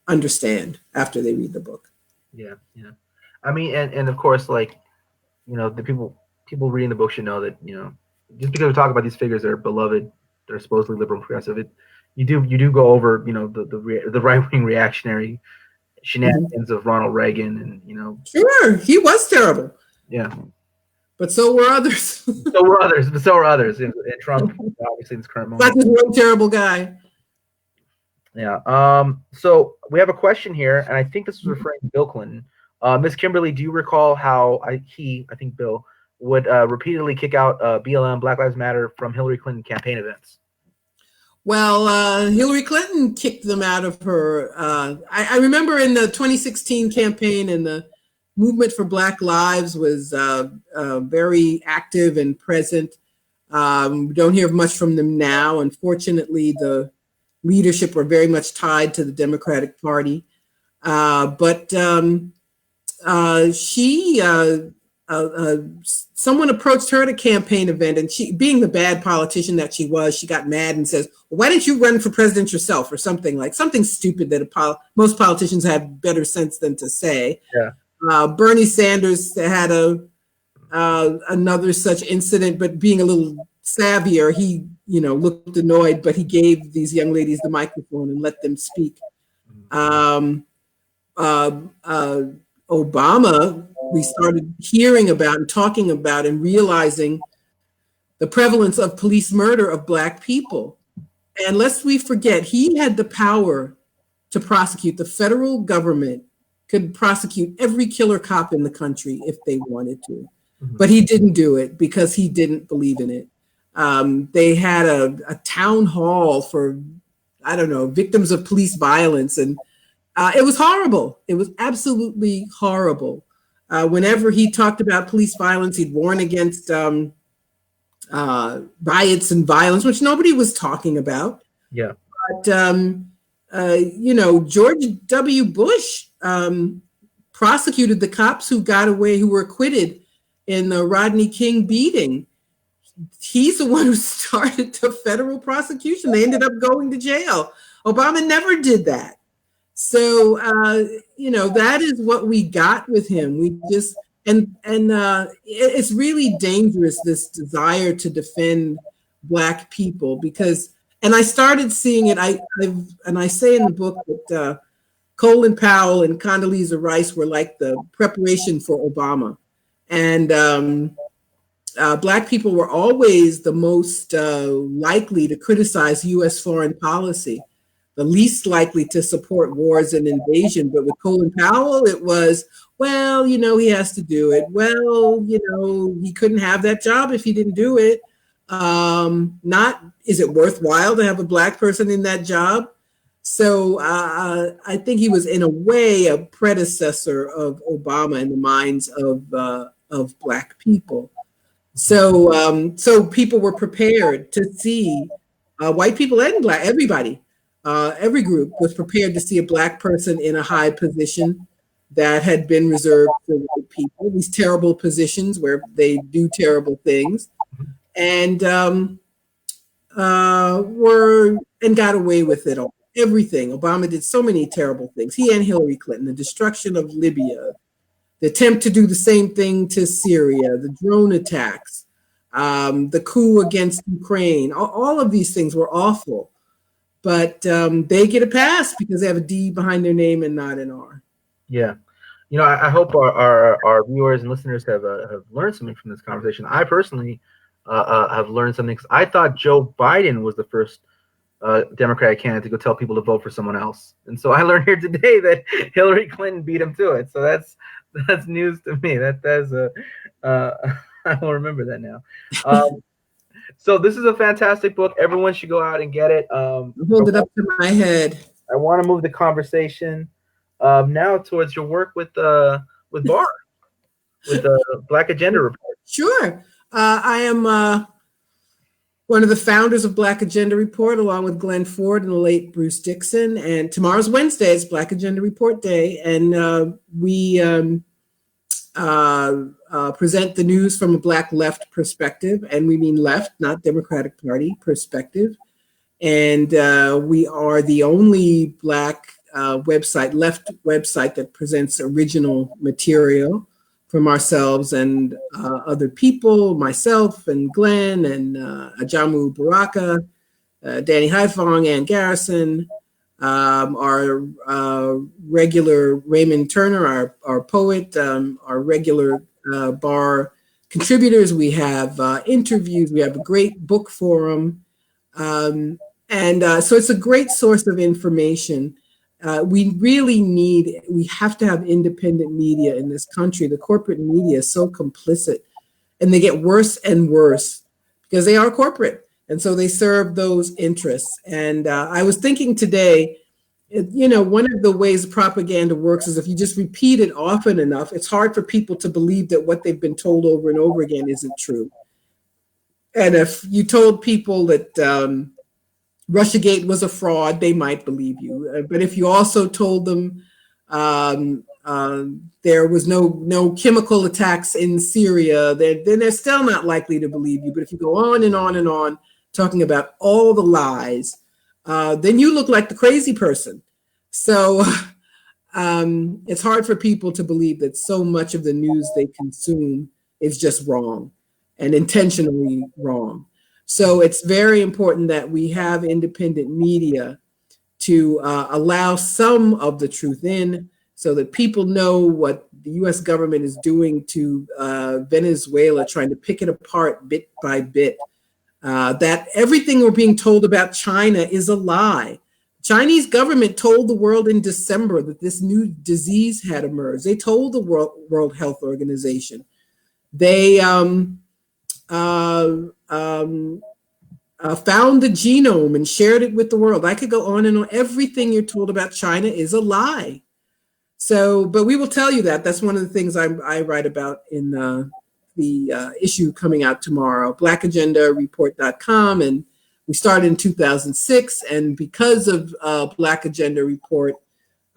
understand after they read the book. Yeah. I mean, and of course, the people reading the book should know that, just because we talk about these figures that are beloved, they're supposedly liberal and progressive, you do go over, the right-wing reactionary shenanigans of Ronald Reagan, and Sure, he was terrible. Yeah. But so were others. So were others. And Trump, obviously, in this current moment. That's one terrible guy. Yeah. So we have a question here, and I think this is referring to Bill Clinton. Miss Kimberly, do you recall how I think Bill would repeatedly kick out BLM, Black Lives Matter, from Hillary Clinton campaign events? Well, Hillary Clinton kicked them out of her. I remember in the 2016 campaign, and the movement for Black Lives was very active and present. We don't hear much from them now. Unfortunately, the leadership were very much tied to the Democratic Party. But someone approached her at a campaign event, and she, being the bad politician that she was, she got mad and says, well, why didn't you run for president yourself, or something stupid that most politicians have better sense than to say. Yeah. Bernie Sanders had another such incident, but being a little savvier, he looked annoyed, but he gave these young ladies the microphone and let them speak. Obama, we started hearing about and talking about and realizing the prevalence of police murder of Black people. And lest we forget, he had the power to prosecute. The federal government could prosecute every killer cop in the country if they wanted to. Mm-hmm. But he didn't do it because he didn't believe in it. They had a town hall for, victims of police violence. And it was horrible. It was absolutely horrible. Whenever he talked about police violence, he'd warn against riots and violence, which nobody was talking about. Yeah. But, George W. Bush prosecuted the cops who got away, who were acquitted in the Rodney King beating. He's the one who started the federal prosecution. They ended up going to jail. Obama never did that. So, that is what we got with him. We just, it's really dangerous, this desire to defend Black people, because, and I started seeing it, I say in the book that Colin Powell and Condoleezza Rice were like the preparation for Obama. And Black people were always the most likely to criticize U.S. foreign policy, the least likely to support wars and invasion. But with Colin Powell, it was, well, he has to do it. Well, he couldn't have that job if he didn't do it. Not, is it worthwhile to have a Black person in that job? So I think he was, in a way, a predecessor of Obama in the minds of Black people. So people were prepared to see white people and Black, everybody. Every group was prepared to see a Black person in a high position that had been reserved for white people, these terrible positions where they do terrible things, and got away with it all. Everything. Obama did so many terrible things. He and Hillary Clinton, the destruction of Libya, the attempt to do the same thing to Syria, the drone attacks, the coup against Ukraine, all of these things were awful. But they get a pass because they have a D behind their name and not an R. Yeah. I hope our viewers and listeners have learned something from this conversation. I personally have learned something, because I thought Joe Biden was the first Democratic candidate to go tell people to vote for someone else. And so I learned here today that Hillary Clinton beat him to it. So that's news to me. That's I will remember that now. So this is a fantastic book. Everyone should go out and get it. Hold it up to my head. I want to move the conversation now towards your work with BAR, with the Black Agenda Report. Sure. I am one of the founders of Black Agenda Report, along with Glenn Ford and the late Bruce Dixon. And tomorrow's Wednesday. It's Black Agenda Report Day. And we present the news from a Black left perspective. And we mean left, not Democratic Party perspective. And we are the only Black left website that presents original material from ourselves and other people, myself and Glenn and Ajamu Baraka, Danny Haifong, Ann Garrison, our regular Raymond Turner, our poet, our regular BAR contributors. We have interviews. We have a great book forum. So it's a great source of information. we have to have independent media in this country. The corporate media is so complicit, and they get worse and worse because they are corporate. And so they serve those interests. And I was thinking today, one of the ways propaganda works is if you just repeat it often enough, it's hard for people to believe that what they've been told over and over again isn't true. And if you told people that Russiagate was a fraud, they might believe you. But if you also told them there was no chemical attacks in Syria, then they're still not likely to believe you. But if you go on and on and on talking about all the lies, then you look like the crazy person. So it's hard for people to believe that so much of the news they consume is just wrong and intentionally wrong. So it's very important that we have independent media to allow some of the truth in so that people know what the US government is doing to Venezuela, trying to pick it apart bit by bit. That everything we're being told about China is a lie. Chinese government told the world in December that this new disease had emerged. They told the World Health Organization. They found the genome and shared it with the world. I could go on and on. Everything you're told about China is a lie. So, but we will tell you that. That's one of the things I write about in the issue coming out tomorrow, blackagendareport.com. And we started in 2006. And because of Black Agenda Report,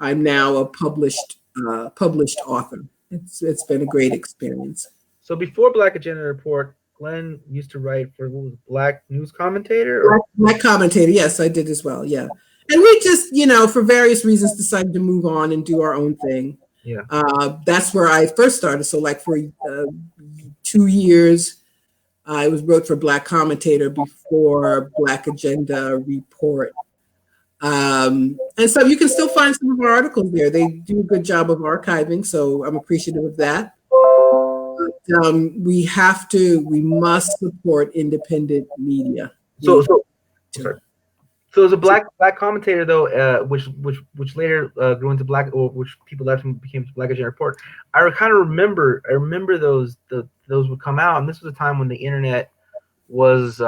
I'm now a published author. It's been a great experience. So before Black Agenda Report, Glenn used to write for Black News Commentator? Or? Black Commentator, yes, I did as well, yeah. And we just, for various reasons, decided to move on and do our own thing. Yeah. That's where I first started. So like for 2 years, I wrote for Black Commentator before Black Agenda Report. And so you can still find some of our articles there. They do a good job of archiving, so I'm appreciative of that. We must support independent media. So as a black commentator, though, which later grew into which people left and became Black Agenda Report, I kind of remember those would come out, and this was a time when the internet was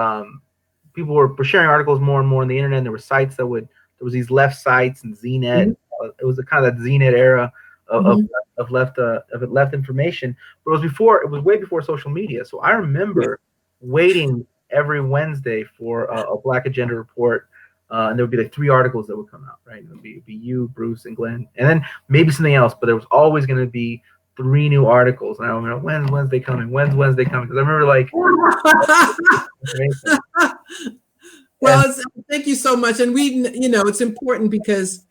people were sharing articles more and more on the internet. And there were sites there was these left sites and ZNet. Mm-hmm. It was kind of that ZNet era of left information, but it was way before social media. So I remember waiting every Wednesday for a Black Agenda Report, and there would be like 3 articles that would come out, right? It would be you, Bruce, and Glenn, and then maybe something else, but there was always going to be 3 new articles. And I remember, when's Wednesday coming? Because I remember like. Well, thank you so much, and it's important because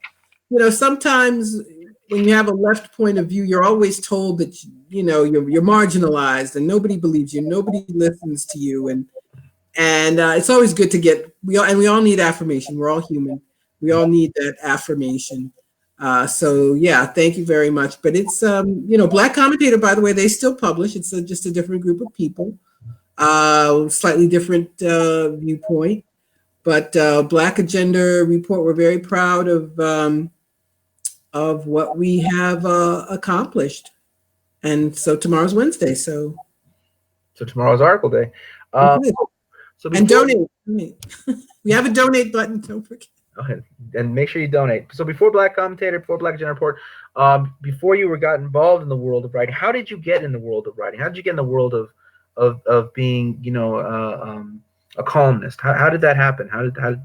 sometimes when you have a left point of view, you're always told that you're marginalized and nobody believes you, nobody listens to you, and it's always good to we all need affirmation. We're all human. We all need that affirmation. So yeah, thank you very much. But it's Black Commentator, by the way, they still publish. It's just a different group of people, slightly different viewpoint. But Black Agenda Report, we're very proud of what we have accomplished. And so tomorrow's Wednesday. So tomorrow's article day. And donate. We have a donate button. Don't forget. Okay. And make sure you donate. So before Black Commentator, before Black Agenda Report, before you got involved in the world of writing, how did you get in the world of writing? How did you get in the world of being, a columnist? How did that happen? What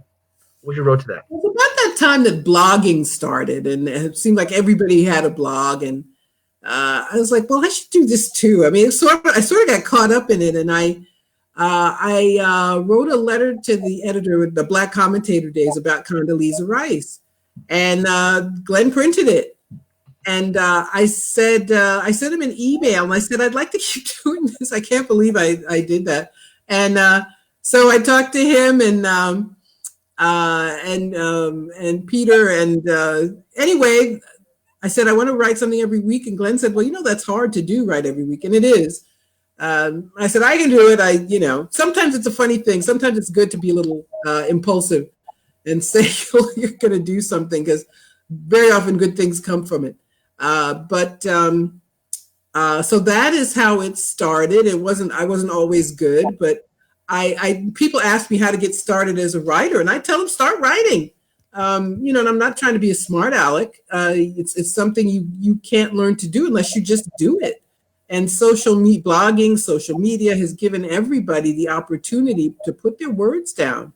was your road to that? It was about that time that blogging started, and it seemed like everybody had a blog, and I was like, well, I should do this too. I mean, I sort of got caught up in it, and I wrote a letter to the editor of the Black Commentator days about Condoleezza Rice, and Glenn printed it. And I sent him an email, and I said, I'd like to keep doing this. I can't believe I did that. And so I talked to him and Peter, and anyway, I said, I want to write something every week. And Glenn said, well, that's hard to do, write every week. And it is. I said, I can do it. Sometimes it's a funny thing. Sometimes it's good to be a little impulsive and say you're going to do something, because very often good things come from it. So that is how it started. I wasn't always good, but people ask me how to get started as a writer, and I tell them start writing. And I'm not trying to be a smart aleck. It's something you can't learn to do unless you just do it. And blogging, social media has given everybody the opportunity to put their words down.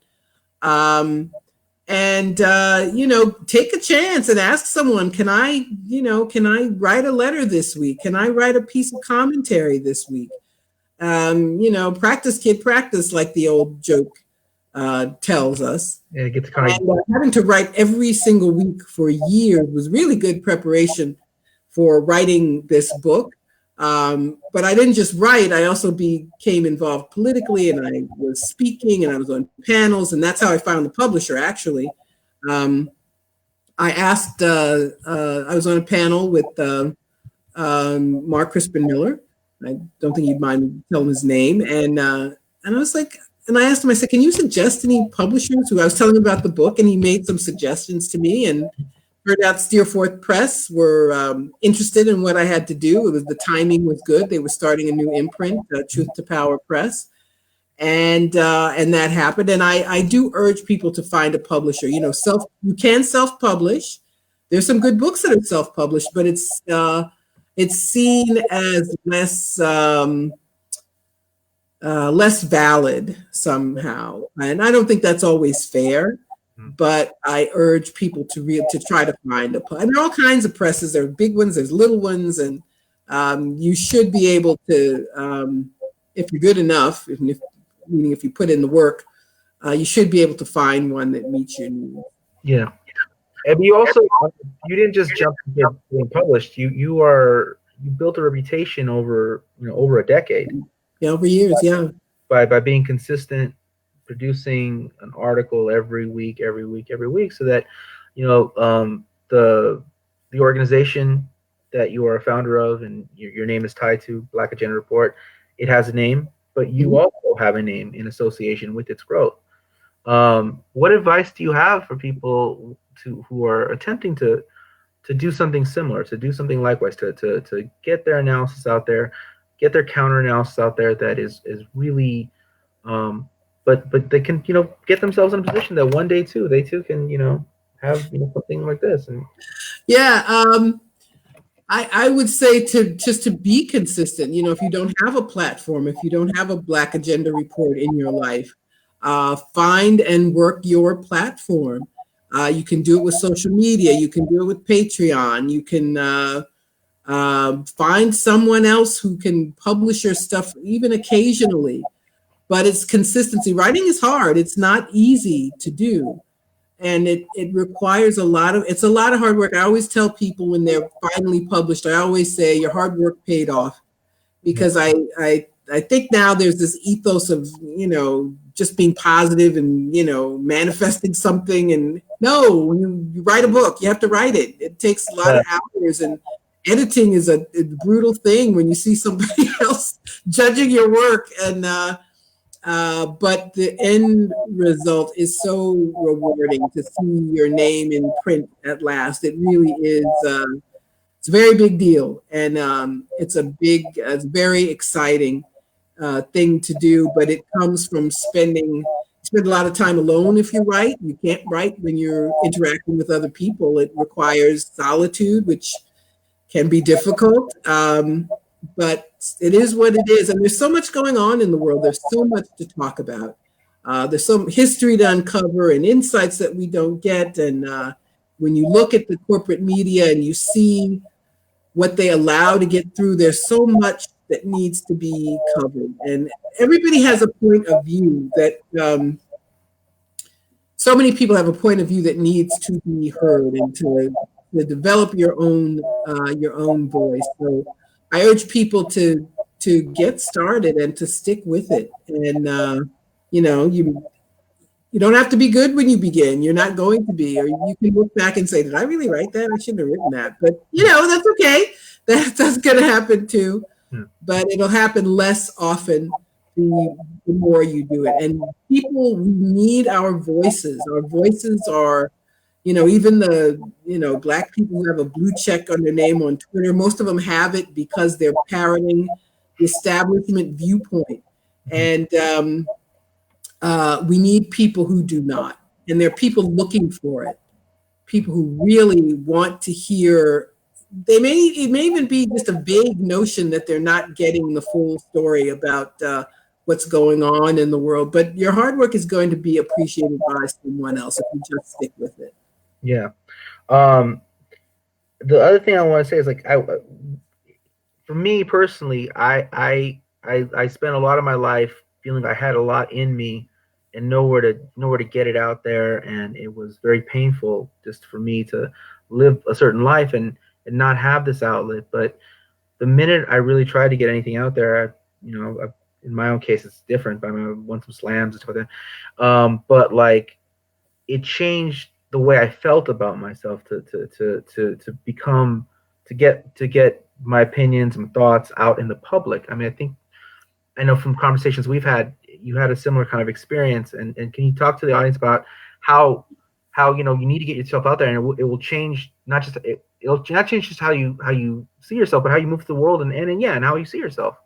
Take a chance and ask someone, can I write a letter this week? Can I write a piece of commentary this week? Practice, kid, practice, like the old joke tells us. Yeah, having to write every single week for years was really good preparation for writing this book. But I didn't just write, I also became involved politically, and I was speaking and I was on panels, and that's how I found the publisher, actually. I was on a panel with Mark Crispin Miller. I don't think you'd mind me telling his name. And I was like, and I asked him, I said, can you suggest any publishers who I was telling him about the book? And he made some suggestions to me, and turned out Steerforth Press were interested in what I had to do. The timing was good. They were starting a new imprint, Truth to Power Press. And that happened. And I do urge people to find a publisher. You can self-publish. There's some good books that are self-published, but it's seen as less valid somehow. And I don't think that's always fair. But I urge people to try to find and there are all kinds of presses. There are big ones, there's little ones, and you should be able to, if you're good enough, meaning if you put in the work, you should be able to find one that meets your needs. Yeah, and you didn't just jump into being published. You built a reputation over a decade. Yeah, over years. Yeah, by being consistent, producing an article every week, so that the organization that you are a founder of and your name is tied to Black Agenda Report, it has a name, but you also have a name in association with its growth. What advice do you have for people who are attempting to do something similar, to do something likewise, to get their analysis out there, get their counter analysis out there that is really but they can get themselves in a position that one day they too can have something like this. And I would say to be consistent. If you don't have a platform, if you don't have a Black Agenda Report in your life, find and work your platform. You can do it with social media. You can do it with Patreon. You can find someone else who can publish your stuff even occasionally. But it's consistency. Writing is hard. It's not easy to do. And it requires a lot of hard work. I always tell people when they're finally published, I always say your hard work paid off. Because I think now there's this ethos of, just being positive and, manifesting something. And no, when you write a book, you have to write it. It takes a lot of hours, and editing is a brutal thing when you see somebody else judging your work. And but the end result is so rewarding to see your name in print at last. It really is. It's a very big deal, and it's a very exciting thing to do. But it comes from spend a lot of time alone. If you write, you can't write when you're interacting with other people. It requires solitude, which can be difficult. But it is what it is. And there's so much going on in the world. There's so much to talk about. There's some history to uncover and insights that we don't get. And when you look at the corporate media and you see what they allow to get through, there's so much that needs to be covered. And everybody has a point of view that so many people have a point of view that needs to be heard and to develop your own voice. So I urge people to get started and to stick with it. And you don't have to be good when you begin. You're not going to be, or you can look back and say, "Did I really write that? I shouldn't have written that." But that's okay. That's going to happen too. But it'll happen less often the more you do it. And people, we need our voices. Our voices are even the, Black people who have a blue check on their name on Twitter, most of them have it because they're parroting the establishment viewpoint. And we need people who do not. And there are people looking for it, people who really want to hear. It may even be just a vague notion that they're not getting the full story about what's going on in the world. But your hard work is going to be appreciated by someone else if you just stick with it. Yeah. The other thing I want to say is like, for me personally, I spent a lot of my life feeling I had a lot in me and nowhere to get it out there, and it was very painful just for me to live a certain life and not have this outlet. But the minute I really tried to get anything out there, in my own case it's different. I won some slams and stuff like that. But like, it changed the way I felt about myself to get my opinions and thoughts out in the public. I mean, I know from conversations we've had, you had a similar kind of experience, and can you talk to the audience about how you need to get yourself out there, and it will change it'll not change just how you see yourself, but how you move through the world and how you see yourself.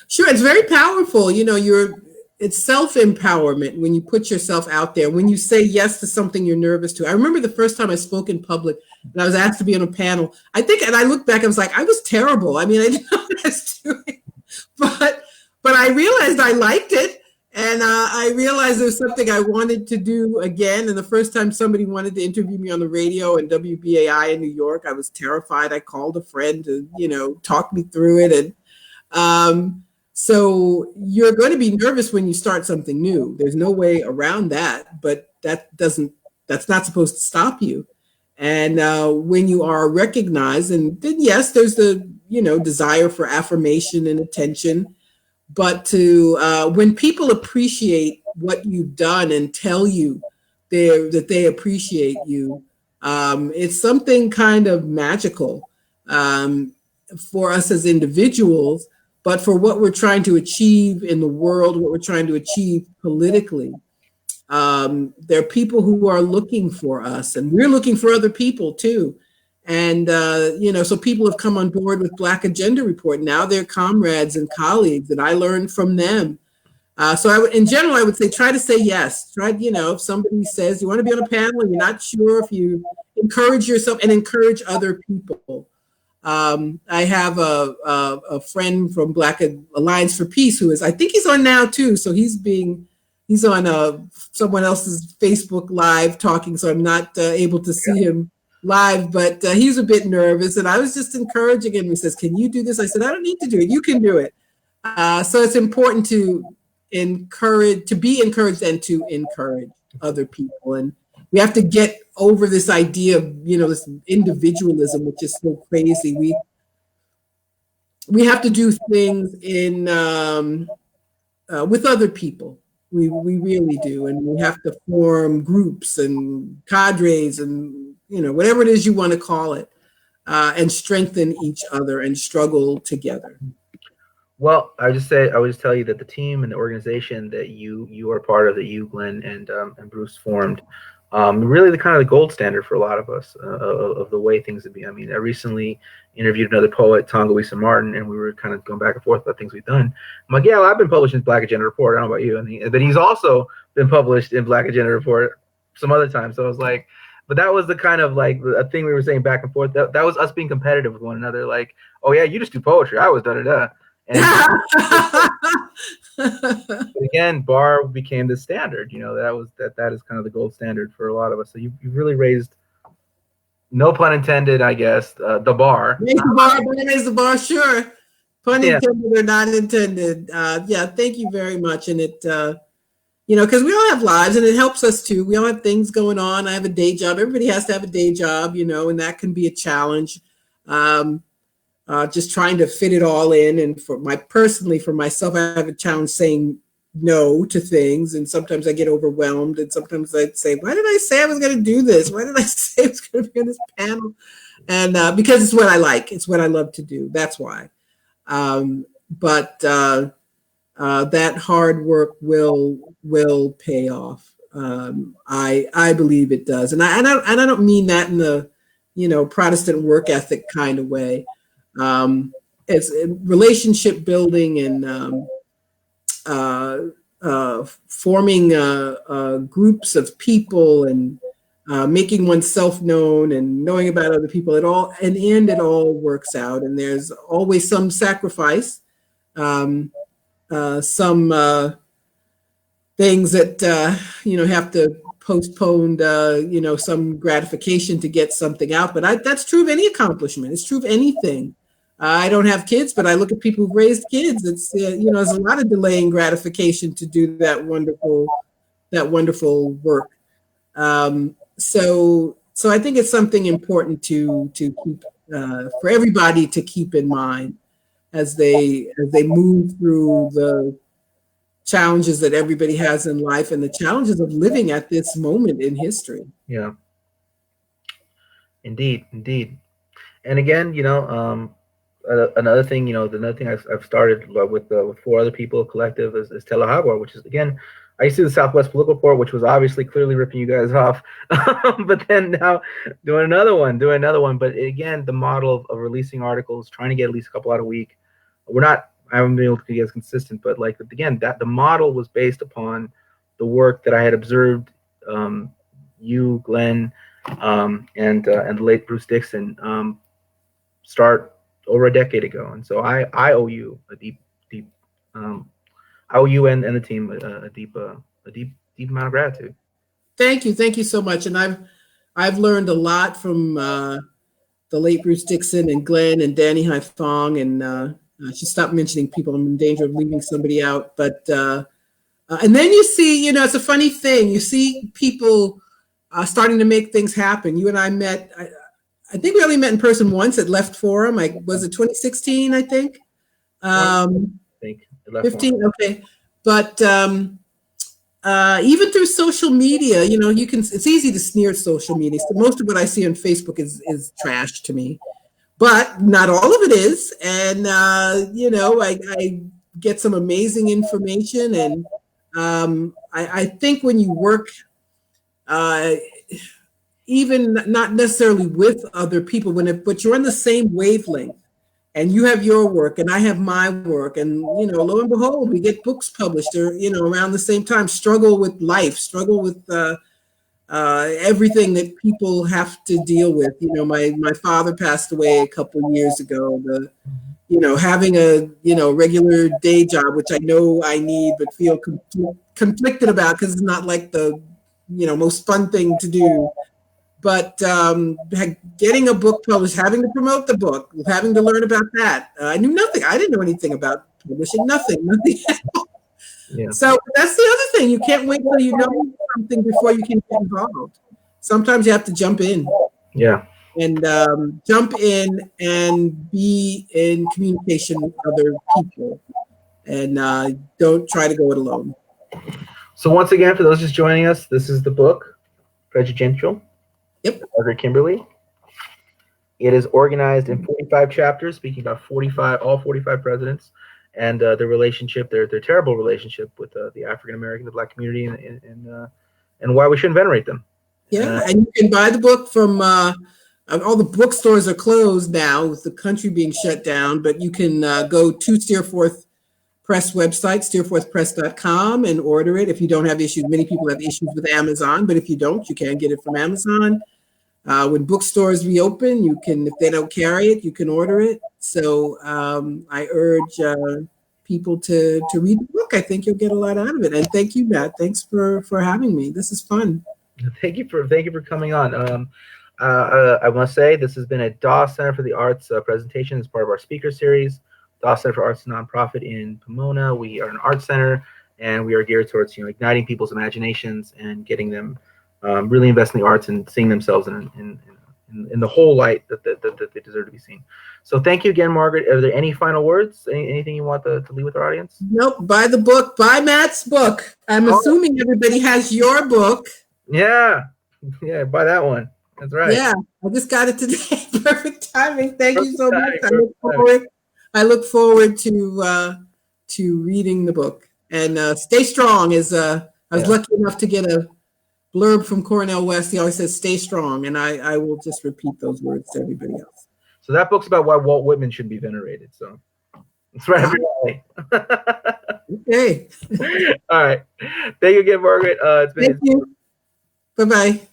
Sure, it's very powerful. It's self-empowerment when you put yourself out there, when you say yes to something you're nervous to. I remember the first time I spoke in public and I was asked to be on a panel. And I look back, I was like, I was terrible. I mean, I didn't know what I was doing, but I realized I liked it. And I realized there was something I wanted to do again. And the first time somebody wanted to interview me on the radio in WBAI in New York, I was terrified. I called a friend to, talk me through it. And so you're going to be nervous when you start something new. There's no way around that, but that's not supposed to stop you. And when you are recognized, and then yes, there's the, desire for affirmation and attention, but when people appreciate what you've done and tell you that they appreciate you, it's something kind of magical for us as individuals. But for what we're trying to achieve in the world, what we're trying to achieve politically, there are people who are looking for us, and we're looking for other people too. And, so people have come on board with Black Agenda Report. Now they're comrades and colleagues, and I learned from them. So in general, I would say, try to say yes. Try, if somebody says you want to be on a panel and you're not sure, if you encourage yourself and encourage other people. I have a friend from Black Alliance for Peace who I think he's on now too. So he's on someone else's Facebook Live talking. So I'm not able to see him live, but he's a bit nervous. And I was just encouraging him. He says, "Can you do this?" I said, "I don't need to do it. You can do it." So it's important to be encouraged and to encourage other people. And we have to get over this idea of, this individualism, which is so crazy. We have to do things with other people. We really do. And we have to form groups and cadres and, whatever it is you want to call it, and strengthen each other and struggle together. Well, I would just tell you that the team and the organization that you are part of, that you, Glenn, and Bruce formed, really the gold standard for a lot of us of the way things would be. I mean, I recently interviewed another poet, Tonga Martin, and we were kind of going back and forth about things we've done. I'm like, yeah, well, I've been published in Black Agenda Report. I don't know about you. But he's also been published in Black Agenda Report some other time. So I was like, but that was the kind of like a thing we were saying back and forth. That was us being competitive with one another. Like, oh yeah, you just do poetry. I was da-da-da. And again, bar became the standard. That is kind of the gold standard for a lot of us. So you've really raised, no pun intended, I guess, the bar. Raise the bar, sure. Pun intended or not intended. Thank you very much. And it, because we all have lives, and it helps us too. We all have things going on. I have a day job. Everybody has to have a day job, and that can be a challenge. Just trying to fit it all in. And for myself, I have a challenge saying no to things. And sometimes I get overwhelmed. And sometimes I'd say, why did I say I was going to do this? Why did I say I was going to be on this panel? And because it's what I like. It's what I love to do. That's why. But that hard work will pay off. I believe it does, and I don't mean that in the Protestant work ethic kind of way. It's relationship building and forming groups of people and making oneself known and knowing about other people. It all works out, and there's always some sacrifice, some things that have to postpone some gratification to get something out. But that's true of any accomplishment. It's true of anything. I don't have kids, but I look at people who've raised kids. It's there's a lot of delaying gratification to do that wonderful work. So I think it's something important to keep for everybody to keep in mind as they move through the challenges that everybody has in life and the challenges of living at this moment in history. Yeah. Indeed. And again, another thing, I've started with 4 other people, collective is Telehagwar, which is, again, I used to do the Southwest Political Report, which was obviously clearly ripping you guys off, but then now doing another one. But again, the model of releasing articles, trying to get at least a couple out a week. I haven't been able to be as consistent, but again, that the model was based upon the work that I had observed, you, Glenn, and the late Bruce Dixon start over a decade ago, and so I owe you a deep I owe you and the team a deep amount of gratitude. Thank you so much, and I've learned a lot from the late Bruce Dixon and Glenn and Danny Haifong, and I should stop mentioning people. I'm in danger of leaving somebody out, but and then you see, it's a funny thing. You see people starting to make things happen. You and I met. I think we only met in person once at Left Forum. Was it 2016? I think. I think 15. Okay, but even through social media, you can. It's easy to sneer at social media. So most of what I see on Facebook is trash to me, but not all of it is. And I get some amazing information, and I think when you work. Even not necessarily with other people, but you're on the same wavelength, and you have your work and I have my work, and lo and behold, we get books published or around the same time. Struggle with life, struggle with everything that people have to deal with. My father passed away a couple of years ago. Having a regular day job, which I know I need, but feel conflicted about because it's not like the most fun thing to do. But getting a book published, having to promote the book, having to learn about that. I knew nothing. I didn't know anything about publishing, nothing at all. Yeah. So that's the other thing. You can't wait till you know something before you can get involved. Sometimes you have to jump in. Yeah. And jump in and be in communication with other people. And don't try to go it alone. So once again, for those just joining us, this is the book, Presidential. Yep. Margaret Kimberley. It is organized in 45 chapters, speaking about all 45 presidents, and their relationship, their terrible relationship with the African American, the Black community, and why we shouldn't venerate them. Yeah, and you can buy the book from all the bookstores are closed now with the country being shut down, but you can go to Steerforth Press website, steerforthpress.com, and order it if you don't have issues. Many people have issues with Amazon, but if you don't, you can get it from Amazon. When bookstores reopen, you can, if they don't carry it, you can order it. So I urge people to read the book. I think you'll get a lot out of it. And thank you, Matt. Thanks for having me. This is fun. Thank you for coming on. I must say this has been a Dawes Center for the Arts presentation as part of our speaker series. Dawes Center for Arts is a nonprofit in Pomona. We are an art center, and we are geared towards igniting people's imaginations and getting them really invest in the arts and seeing themselves in the whole light that they deserve to be seen. So thank you again, Margaret. Are there any final words? Anything you want to leave with our audience? Nope. Buy the book. Buy Matt's book. I'm assuming everybody has your book. Yeah. Buy that one. That's right. Yeah, I just got it today. Perfect timing. Thank you so much. I look forward to reading the book, and stay strong. I was lucky enough to get blurb from Cornell West. He always says, "Stay strong," and I will just repeat those words to everybody else. So that book's about why Walt Whitman should be venerated. So it's right up your alley. Okay. All right. Thank you again, Margaret. Thank you. Bye-bye.